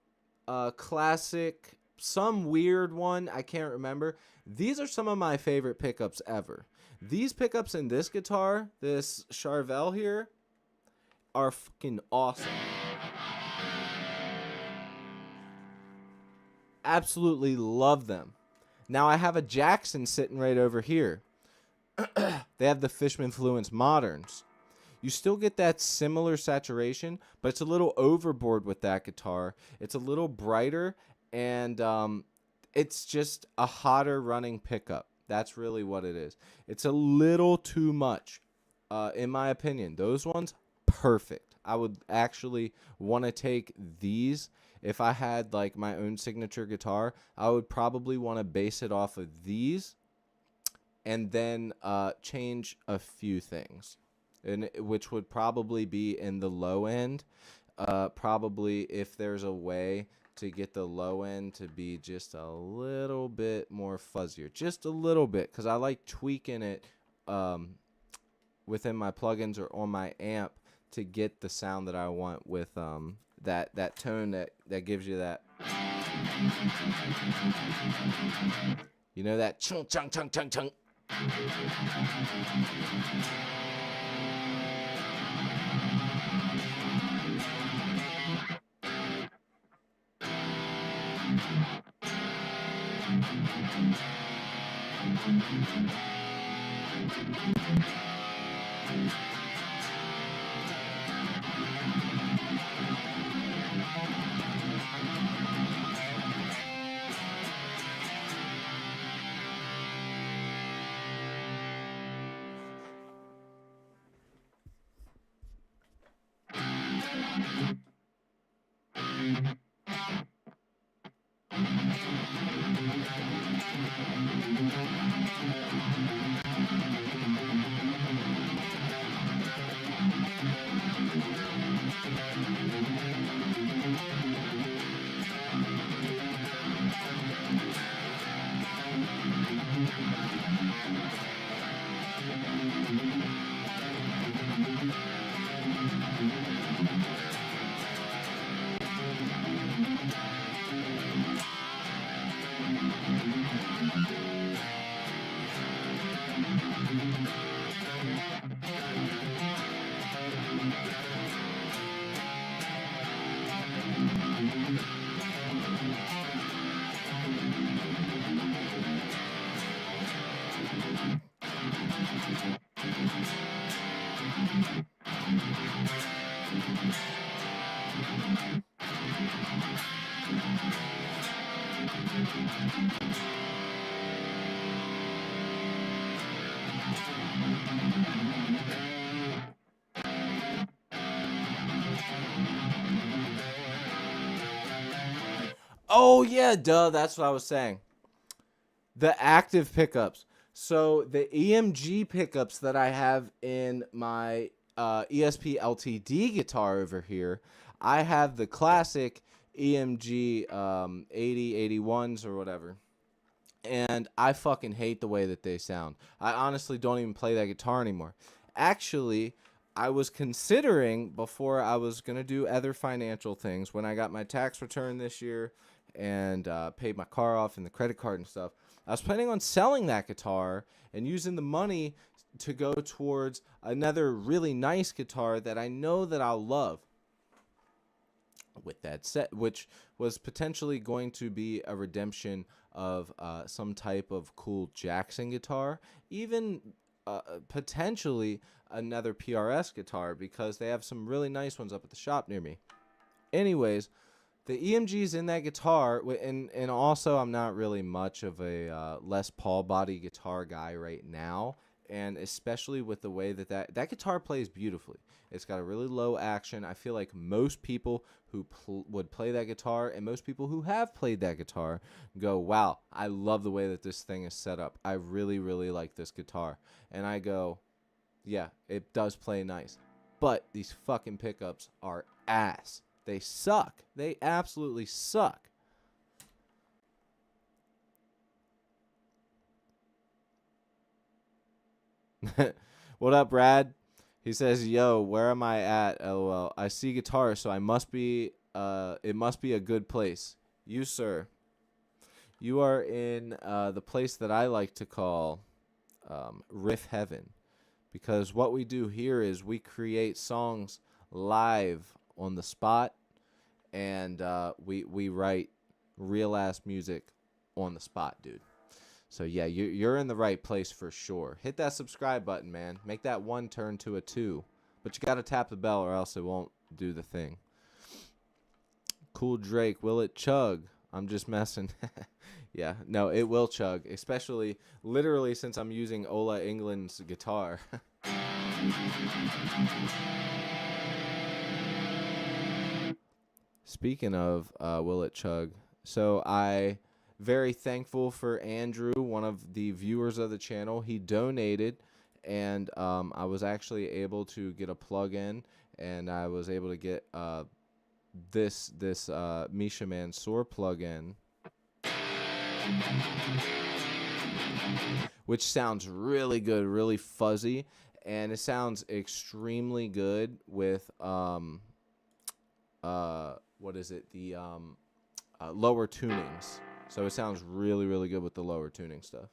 classic, some weird one. I can't remember. These are some of my favorite pickups ever. These pickups in this guitar, this Charvel here, are fucking awesome. Absolutely love them. Now I have a Jackson sitting right over here. They have the Fishman Fluence Moderns. You still get that similar saturation, but it's a little overboard with that guitar. It's a little brighter, and it's just a hotter running pickup. That's really what it is. It's a little too much, in my opinion. Those ones, perfect. I would actually want to take these. If I had like my own signature guitar, I would probably want to base it off of these and then change a few things, and which would probably be in the low end. Probably if there's a way to get the low end to be just a little bit more fuzzier, just a little bit, because I like tweaking it within my plugins or on my amp to get the sound that I want with that tone that gives you that, that chung chung chung chung chung. Oh yeah, duh, that's what I was saying. The active pickups. So the EMG pickups that I have in my ESP LTD guitar over here, I have the classic EMG 80, 81s or whatever. And I fucking hate the way that they sound. I honestly don't even play that guitar anymore. Actually, I was considering before I was going to do other financial things when I got my tax return this year and paid my car off and the credit card and stuff. I was planning on selling that guitar and using the money to go towards another really nice guitar that I know that I'll love. With that set, which was potentially going to be a redemption of some type of cool Jackson guitar, even potentially another PRS guitar, because they have some really nice ones up at the shop near me. Anyways, the EMGs in that guitar, and also I'm not really much of a Les Paul body guitar guy right now, and especially with the way that guitar plays beautifully. It's got a really low action. I feel like most people who would play that guitar and most people who have played that guitar go, wow, I love the way that this thing is set up. I really, really like this guitar. And I go, yeah, it does play nice. But these fucking pickups are ass. They suck. They absolutely suck. What up, Brad? He says, yo, where am I at? LOL. I see guitar, so I must be it must be a good place. You, sir, you are in the place that I like to call Riff Heaven, because what we do here is we create songs live on the spot, and we write real ass music on the spot, dude. So yeah, you're in the right place for sure. Hit that subscribe button, man. Make that 1 turn to a 2. But you gotta tap the bell or else it won't do the thing. Cool Drake, will it chug? I'm just messing. Yeah, no, it will chug. Especially, literally, since I'm using Ola England's guitar. Speaking of will it chug, so I very thankful for Andrew, one of the viewers of the channel. He donated, and I was actually able to get a plug-in, and I was able to get this Misha Mansour plug-in, which sounds really good, really fuzzy, and it sounds extremely good with what is it, the lower tunings. So it sounds really, really good with the lower tuning stuff.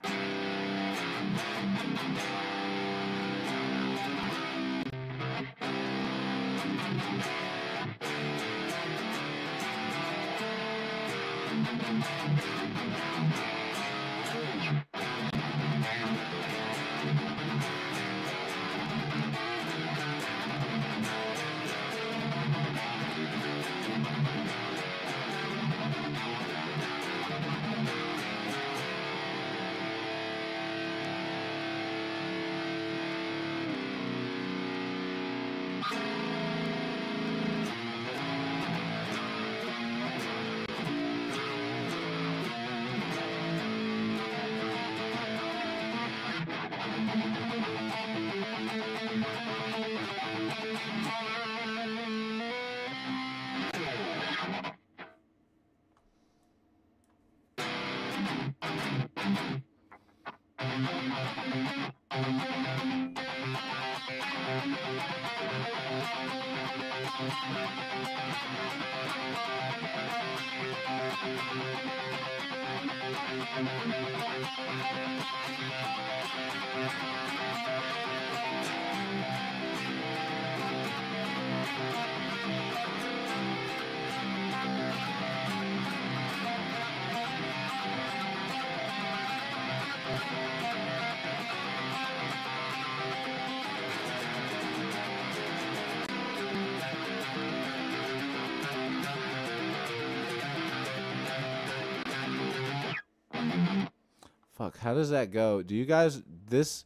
Fuck, how does that go? Do you guys, this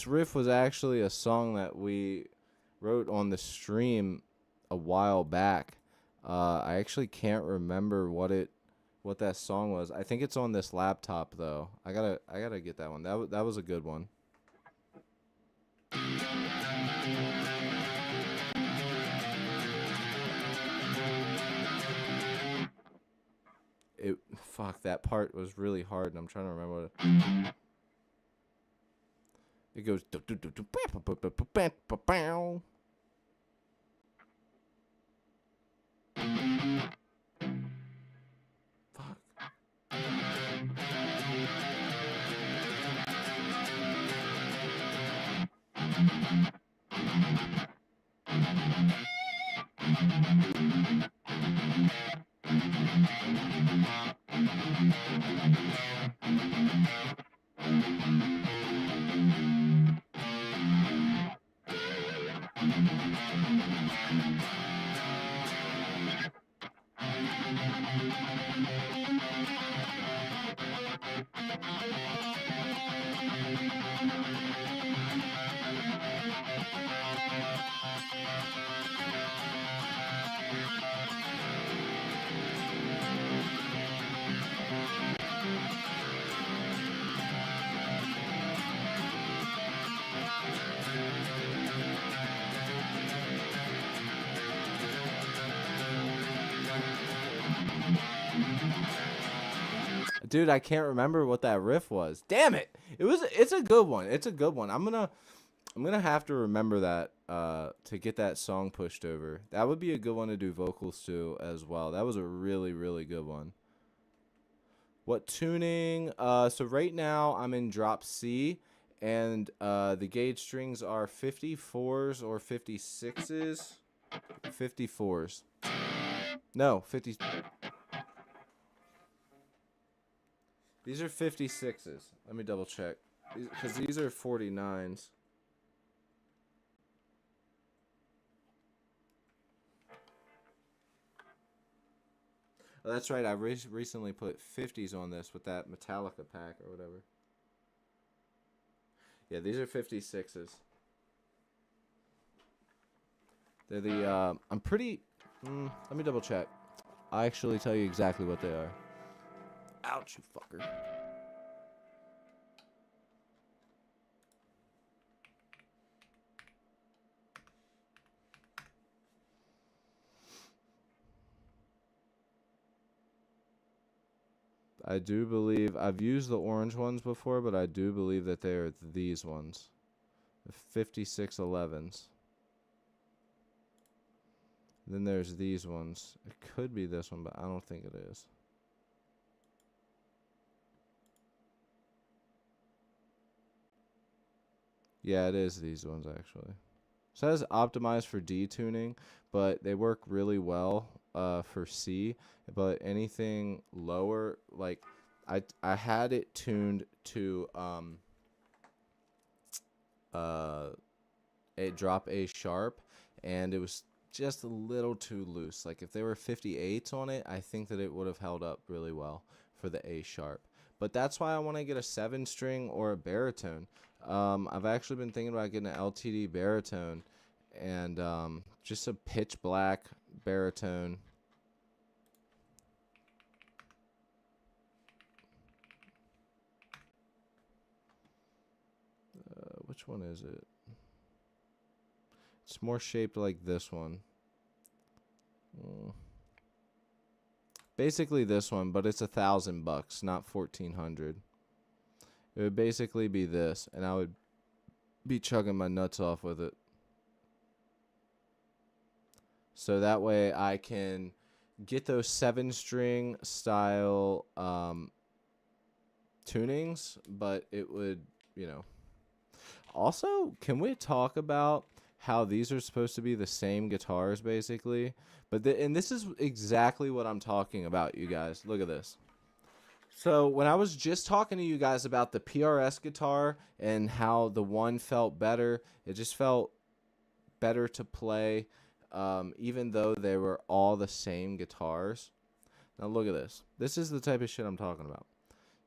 riff was actually a song that we wrote on the stream a while back. I actually can't remember what that song was. I think it's on this laptop though. I gotta get that one. That was a good one. Fuck, that part was really hard, and I'm trying to remember what it goes. Fuck. Dude, I can't remember what that riff was. Damn it! It's a good one. It's a good one. I'm gonna have to remember that to get that song pushed over. That would be a good one to do vocals to as well. That was a really, really good one. What tuning? So right now I'm in drop C, and the gauge strings are 54s or 56s. 54s. No, 50. These are 56s. Let me double check. Because these are 49s. Oh, that's right. I recently put 50s on this with that Metallica pack or whatever. Yeah, these are 56s. They're the, I'm pretty, let me double check. I'll actually tell you exactly what they are. Ouch, you fucker. I do believe, I've used the orange ones before, but I do believe that they are these ones. The 5611s. Then there's these ones. It could be this one, but I don't think it is. Yeah, it is these ones actually. It says optimized for D tuning, but they work really well for C. But anything lower, like I had it tuned to a drop A sharp, and it was just a little too loose. Like if there were 58s on it, I think that it would have held up really well for the A sharp. But that's why I want to get a 7-string or a baritone. I've actually been thinking about getting an LTD baritone, and just a pitch black baritone. Which one is it? It's more shaped like this one. Basically this one, but it's $1,000, not 1,400. It would basically be this, and I would be chugging my nuts off with it. So that way I can get those 7-string style tunings, but it would, you know. Also, can we talk about how these are supposed to be the same guitars, basically? But and this is exactly what I'm talking about, you guys. Look at this. So when I was just talking to you guys about the PRS guitar and how the one felt better, it just felt better to play, even though they were all the same guitars. Now look at this. This is the type of shit I'm talking about.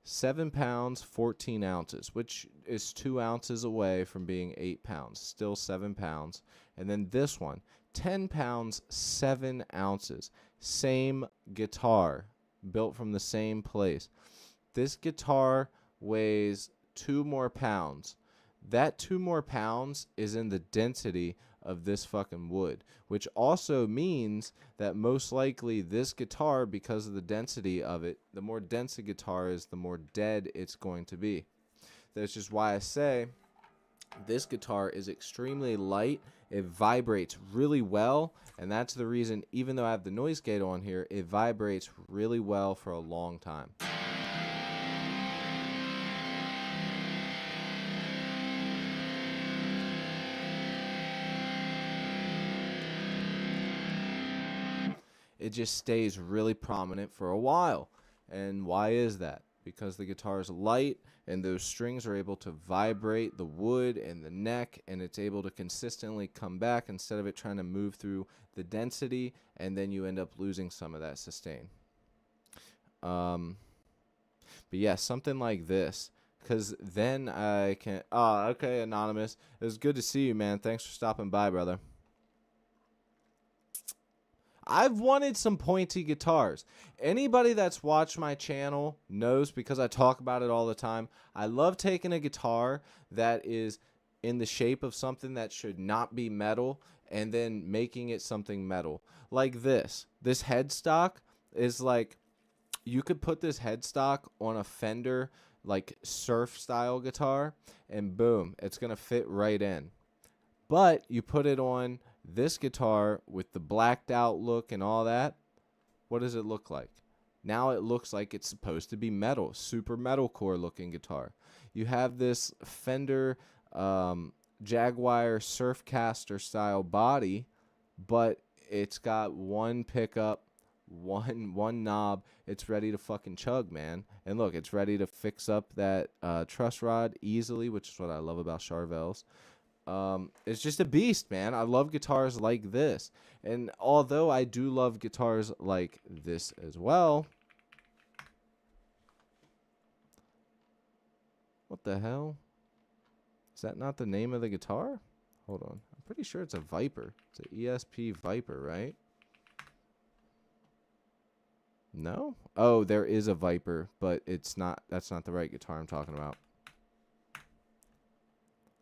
7 pounds, 14 ounces, which is 2 ounces away from being 8 pounds. Still 7 pounds. And then this one, 10 pounds, 7 ounces. Same guitar, built from the same place. This guitar weighs 2 more pounds. That 2 more pounds is in the density of this fucking wood, which also means that most likely this guitar, because of the density of it, the more dense the guitar is, the more dead it's going to be. That's just why I say this guitar is extremely light. It vibrates really well, and that's the reason, even though I have the noise gate on here, it vibrates really well for a long time. It just stays really prominent for a while. And why is that? Because the guitar is light and those strings are able to vibrate the wood and the neck, and it's able to consistently come back instead of it trying to move through the density, and then you end up losing some of that sustain. But yeah, something like this, because then I can... Oh, okay, Anonymous. It was good to see you, man. Thanks for stopping by, brother. I've wanted some pointy guitars. Anybody that's watched my channel knows, because I talk about it all the time, I love taking a guitar that is in the shape of something that should not be metal and then making it something metal. Like this. This headstock is like, you could put this headstock on a Fender like surf style guitar and boom, it's going to fit right in. But you put it on this guitar with the blacked out look and all that. What does it look like? Now it looks like it's supposed to be metal, super metalcore looking guitar. You have this Fender Jaguar Surfcaster style body, but it's got one pickup, one knob. It's ready to fucking chug, man. And look, it's ready to fix up that truss rod easily, which is what I love about Charvels. It's just a beast, man. I love guitars like this. And although I do love guitars like this as well, what the hell? Is that not the name of the guitar? Hold on. I'm pretty sure it's a Viper. It's an ESP Viper, right? No? Oh, there is a Viper, but it's not. That's not the right guitar I'm talking about.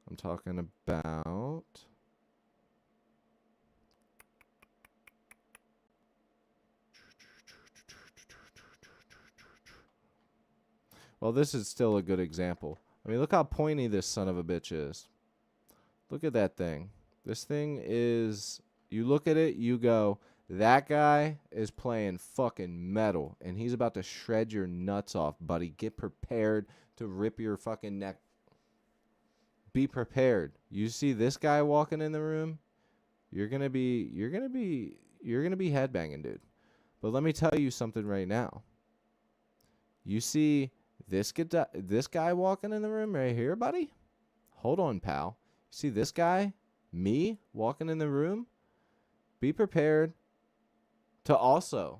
I'm talking about... Well, this is still a good example. I mean, look how pointy this son of a bitch is. Look at that thing. This thing is... You look at it, you go, that guy is playing fucking metal, and he's about to shred your nuts off, buddy. Get prepared to rip your fucking neck. Be prepared. You see this guy walking in the room, you're gonna be headbanging, dude. But let me tell you something right now. You see this guy walking in the room right here, buddy? Hold on, pal. You see this guy, me, walking in the room? Be prepared to also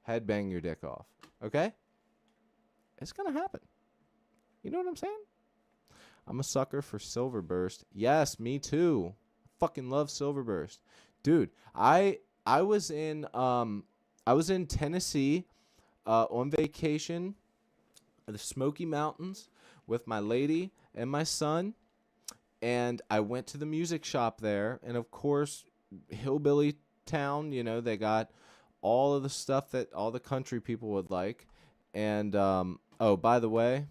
headbang your dick off, okay? It's gonna happen. You know what I'm saying? I'm a sucker for Silverburst. Yes, me too. Fucking love Silverburst. Dude, I was in Tennessee on vacation in the Smoky Mountains with my lady and my son, and I went to the music shop there, and of course, hillbilly town, you know, they got all of the stuff that all the country people would like. And oh, by the way,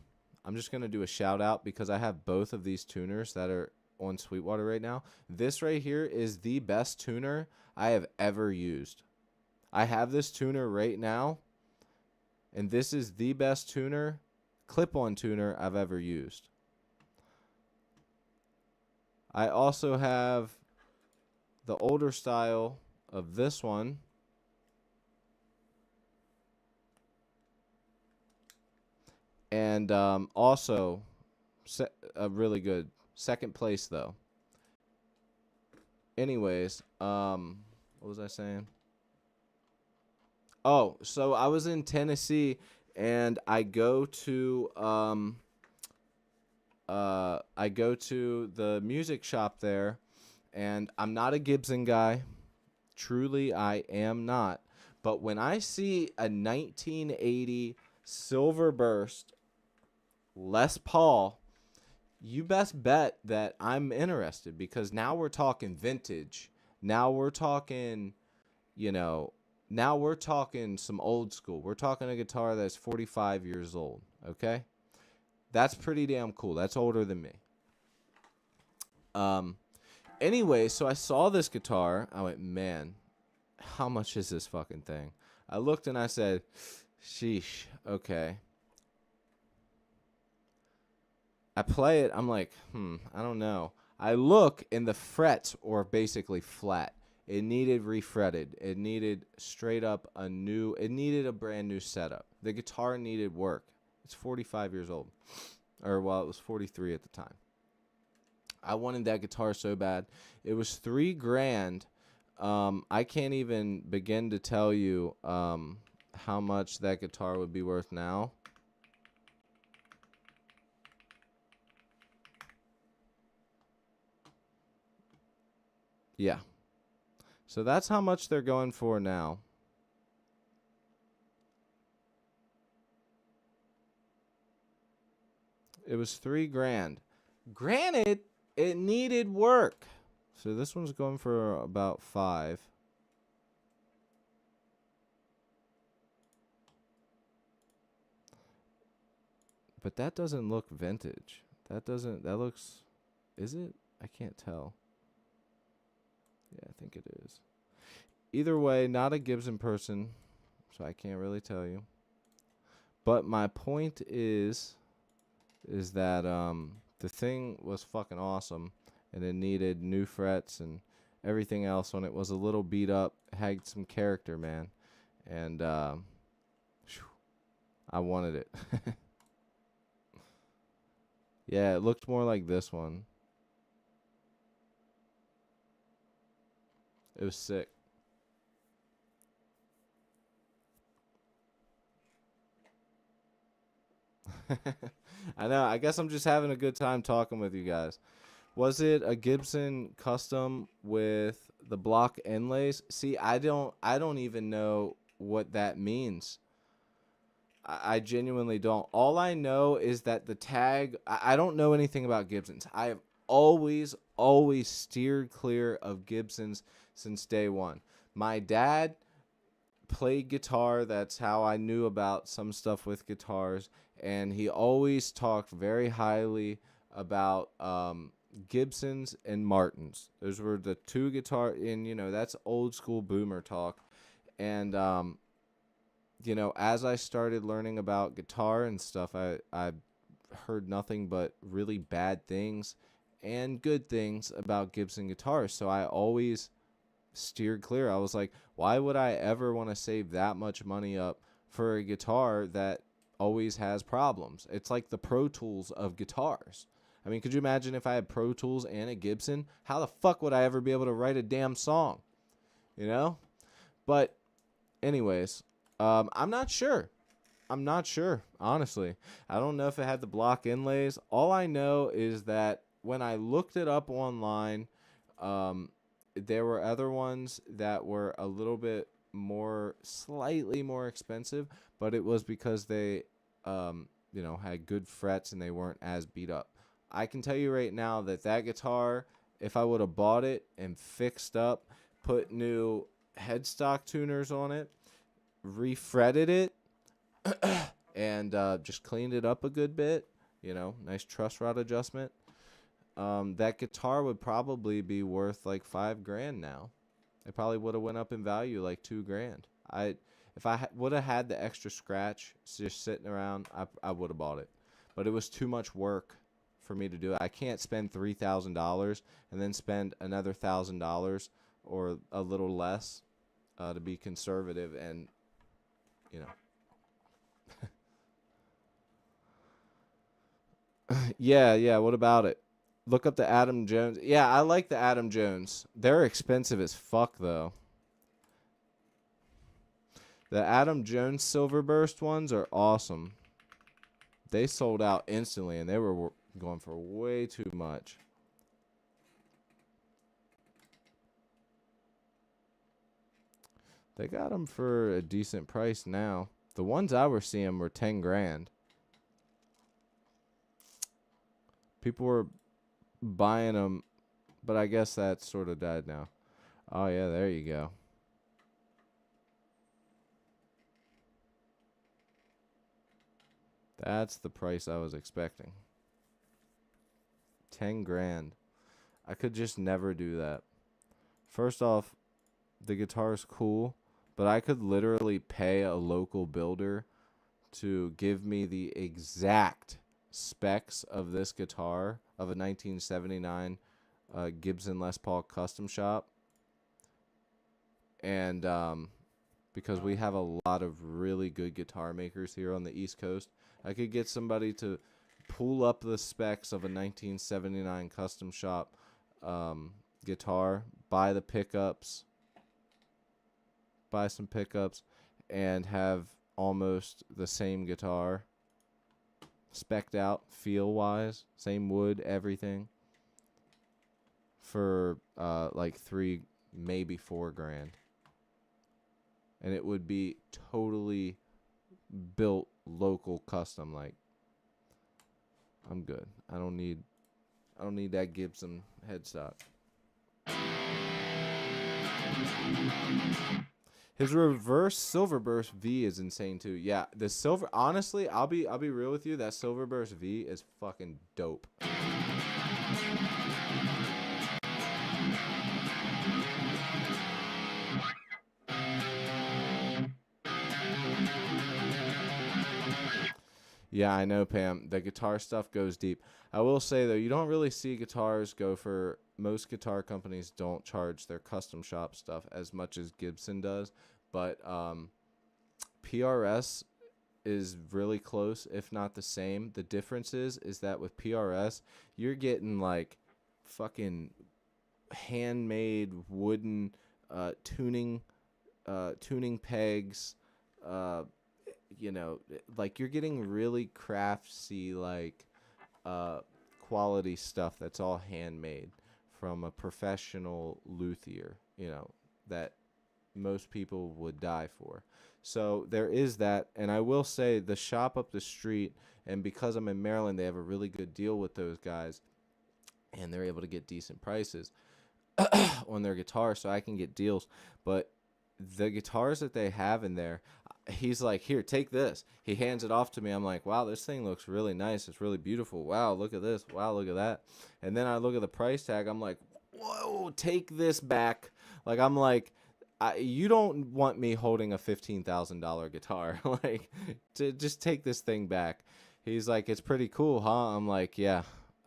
I'm just going to do a shout out because I have both of these tuners that are on Sweetwater right now. This right here is the best tuner I have ever used. I have this tuner right now, and this is the best tuner, clip-on tuner I've ever used. I also have the older style of this one. And also, a really good second place, though. Anyways, what was I saying? Oh, so I was in Tennessee, and I go to the music shop there, and I'm not a Gibson guy. Truly, I am not. But when I see a 1980 Silverburst Les Paul, you best bet that I'm interested, because now we're talking vintage. Now we're talking, now we're talking some old school. We're talking a guitar that's 45 years old, okay? That's pretty damn cool. That's older than me. Anyway, so I saw this guitar. I went, man, how much is this fucking thing? I looked and I said, sheesh, okay. I play it. I'm like, I don't know. I look, and the frets are basically flat. It needed refretted. It needed straight up it needed a brand new setup. The guitar needed work. It's 45 years old. Or, well, it was 43 at the time. I wanted that guitar so bad. It was $3,000. I can't even begin to tell you how much that guitar would be worth now. Yeah. So that's how much they're going for now. It was $3,000. Granted, it needed work. So this one's going for about $5,000. But that doesn't look vintage. That looks, is it? I can't tell. Yeah, I think it is. Either way, not a Gibson person, so I can't really tell you. But my point is that the thing was fucking awesome, and it needed new frets and everything else. When it was a little beat up, had some character, man, and I wanted it. Yeah, it looked more like this one. It was sick. I know. I guess I'm just having a good time talking with you guys. Was it a Gibson custom with the block inlays? See, I don't even know what that means. I genuinely don't. All I know is that the tag, I don't know anything about Gibsons. I have always steered clear of Gibsons since day one. My dad played guitar. That's how I knew about some stuff with guitars. And he always talked very highly about Gibsons and Martins. Those were the two guitar, and that's old school boomer talk. And as I started learning about guitar and stuff, I heard nothing but really bad things and good things about Gibson guitars. So I always steered clear. I was like, why would I ever want to save that much money up for a guitar that always has problems? It's like the Pro Tools of guitars. I mean, could you imagine if I had Pro Tools and a Gibson? How the fuck would I ever be able to write a damn song? But anyways, I'm not sure. Honestly. I don't know if it had the block inlays. All I know is that when I looked it up online, there were other ones that were a little bit slightly more expensive, but it was because they, had good frets and they weren't as beat up. I can tell you right now that guitar, if I would have bought it and fixed up, put new headstock tuners on it, refretted it, and just cleaned it up a good bit, nice truss rod adjustment, that guitar would probably be worth like $5,000 now. It probably would have went up in value like $2,000. If I would have had the extra scratch just sitting around, I would have bought it, but it was too much work for me to do it. I can't spend $3,000 and then spend another $1,000 or a little less to be conservative and Yeah, what about it? Look up the Adam Jones. Yeah, I like the Adam Jones. They're expensive as fuck, though. The Adam Jones Silverburst ones are awesome. They sold out instantly, and they were going for way too much. They got them for a decent price now. The ones I were seeing were $10,000. People were buying them, but I guess that sort of died now. Oh, yeah, there you go. That's the price I was expecting. $10,000. I could just never do that. First off, the guitar's cool, but I could literally pay a local builder to give me the exact specs of this guitar of a 1979 Gibson Les Paul custom shop. And because we have a lot of really good guitar makers here on the East Coast, I could get somebody to pull up the specs of a 1979 custom shop guitar, buy some pickups, and have almost the same guitar spec'd out feel-wise, same wood, everything, for like $3,000, maybe $4,000. And it would be totally built local custom. Like, I'm good. I don't need that Gibson headstock. His reverse Silverburst V is insane too. Yeah, the silver. Honestly, I'll be real with you. That Silverburst V is fucking dope. Yeah, I know, Pam. The guitar stuff goes deep. I will say though, you don't really see guitars go for most guitar companies don't charge their custom shop stuff as much as Gibson does, but PRS is really close, if not the same. The difference is that with PRS, you're getting like fucking handmade wooden tuning tuning pegs, uh, you know, like you're getting really craftsy, like uh, quality stuff that's all handmade from a professional luthier, you know, that most people would die for. So there is that, and I will say the shop up the street, and because I'm in Maryland, they have a really good deal with those guys, and they're able to get decent prices on their guitars, so I can get deals. But the guitars that they have in there, he's like, "Here, take this." He hands it off to me. I'm like, "Wow, this thing looks really nice. It's really beautiful. Wow, look at this. Wow, look at that." And then I look at the price tag. I'm like, "Whoa, take this back." Like I'm like, you don't want me holding a $15,000 guitar. Like, to just take this thing back. He's like, "It's pretty cool, huh?" I'm like, "Yeah."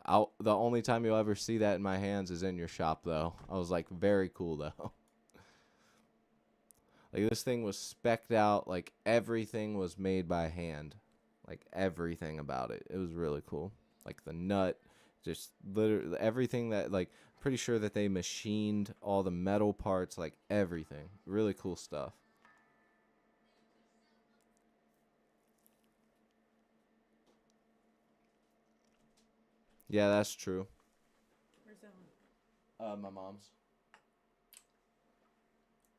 The only time you'll ever see that in my hands is in your shop, though. I was like, "Very cool, though." Like this thing was specced out. Like everything was made by hand. Like everything about it. It was really cool. Like the nut, just literally everything that like pretty sure that they machined all the metal parts, like everything. Really cool stuff. Yeah, that's true. Where's Ellen? My mom's.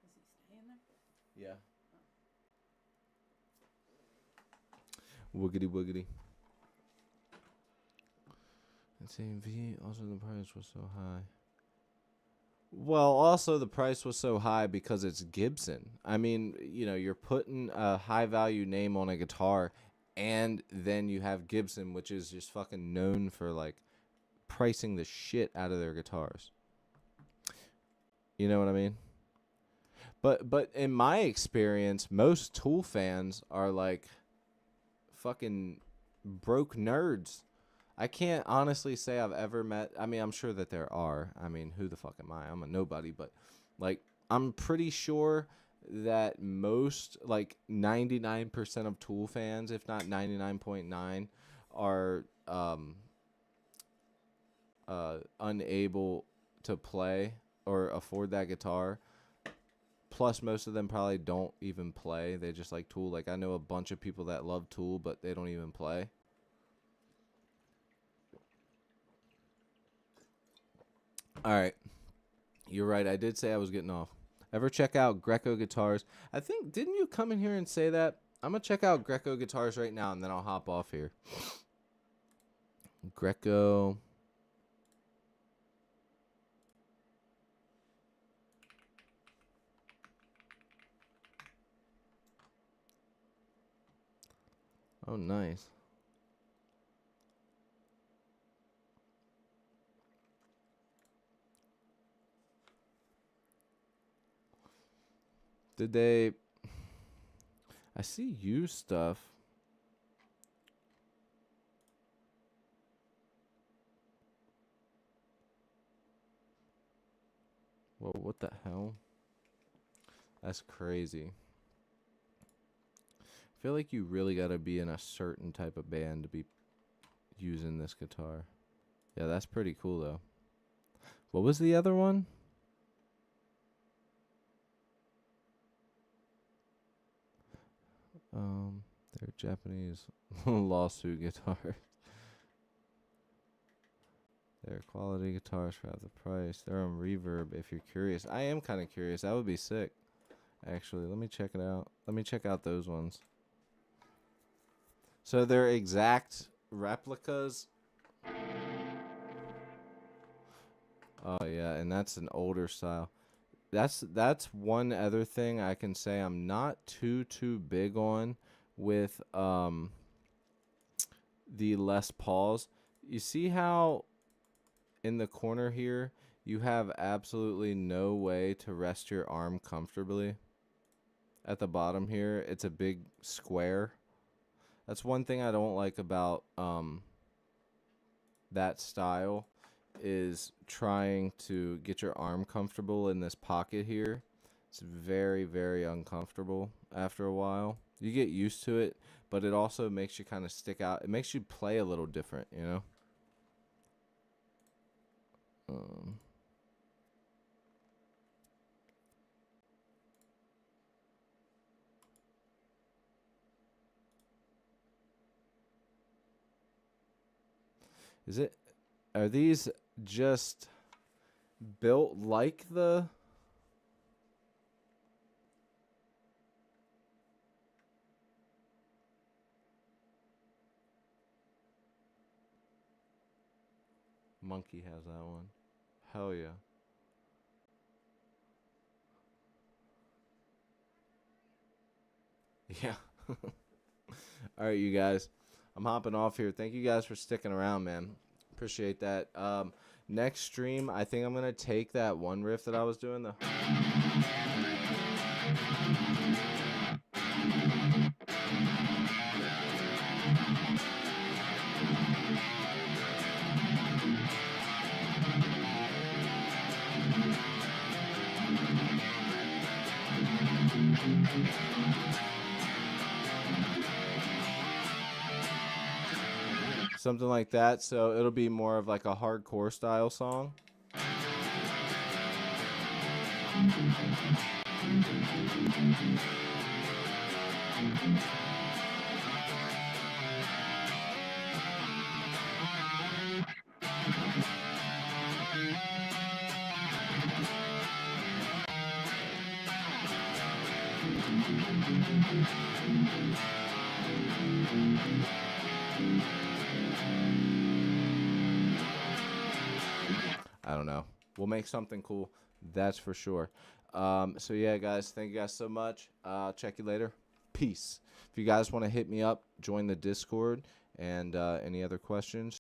Is he staying there? Yeah. Woogity woogity. And same V. Also, the price was so high. Well, also the price was so high because it's Gibson. I mean, you know, you're putting a high value name on a guitar, and then you have Gibson, which is just fucking known for like pricing the shit out of their guitars. You know what I mean? But in my experience, most Tool fans are like fucking broke nerds. I can't honestly say I've ever met. I mean, I'm sure that there are. I mean, who the fuck am I? I'm a nobody, but like, I'm pretty sure that most, like 99% of Tool fans, if not 99.9, are unable to play or afford that guitar. Plus, most of them probably don't even play. They just like Tool. Like, I know a bunch of people that love Tool, but they don't even play. All right. You're right. I did say I was getting off. Ever check out Greco Guitars? I think, didn't you come in here and say that? I'm going to check out Greco Guitars right now, and then I'll hop off here. Greco. Oh, nice. Did they... I see used stuff. Whoa, what the hell? That's crazy. I feel like you really got to be in a certain type of band to be using this guitar. Yeah, that's pretty cool, though. What was the other one? They're Japanese lawsuit guitars. They're quality guitars for half the price. They're on Reverb if you're curious. I am kind of curious. That would be sick. Actually, let me check it out. Let me check out those ones. So they're exact replicas. Oh yeah, and that's an older style. That's one other thing I can say I'm not too big on with the Les Pauls. You see how in the corner here you have absolutely no way to rest your arm comfortably? At the bottom here, it's a big square. That's one thing I don't like about that style, is trying to get your arm comfortable in this pocket here. It's very, very uncomfortable after a while. You get used to it, but it also makes you kind of stick out. It makes you play a little different, you know? Um, is it, are these just built like the, Monkey has that one. Hell yeah. Yeah. All right, you guys. I'm hopping off here. Thank you guys for sticking around, man. Appreciate that. Next stream, I think I'm gonna take that one riff that I was doing. Something like that. So it'll be more of like a hardcore style song. I don't know. We'll make something cool. That's for sure. So yeah, guys, thank you guys so much. Check you later. Peace. If you guys want to hit me up, join the Discord, and any other questions,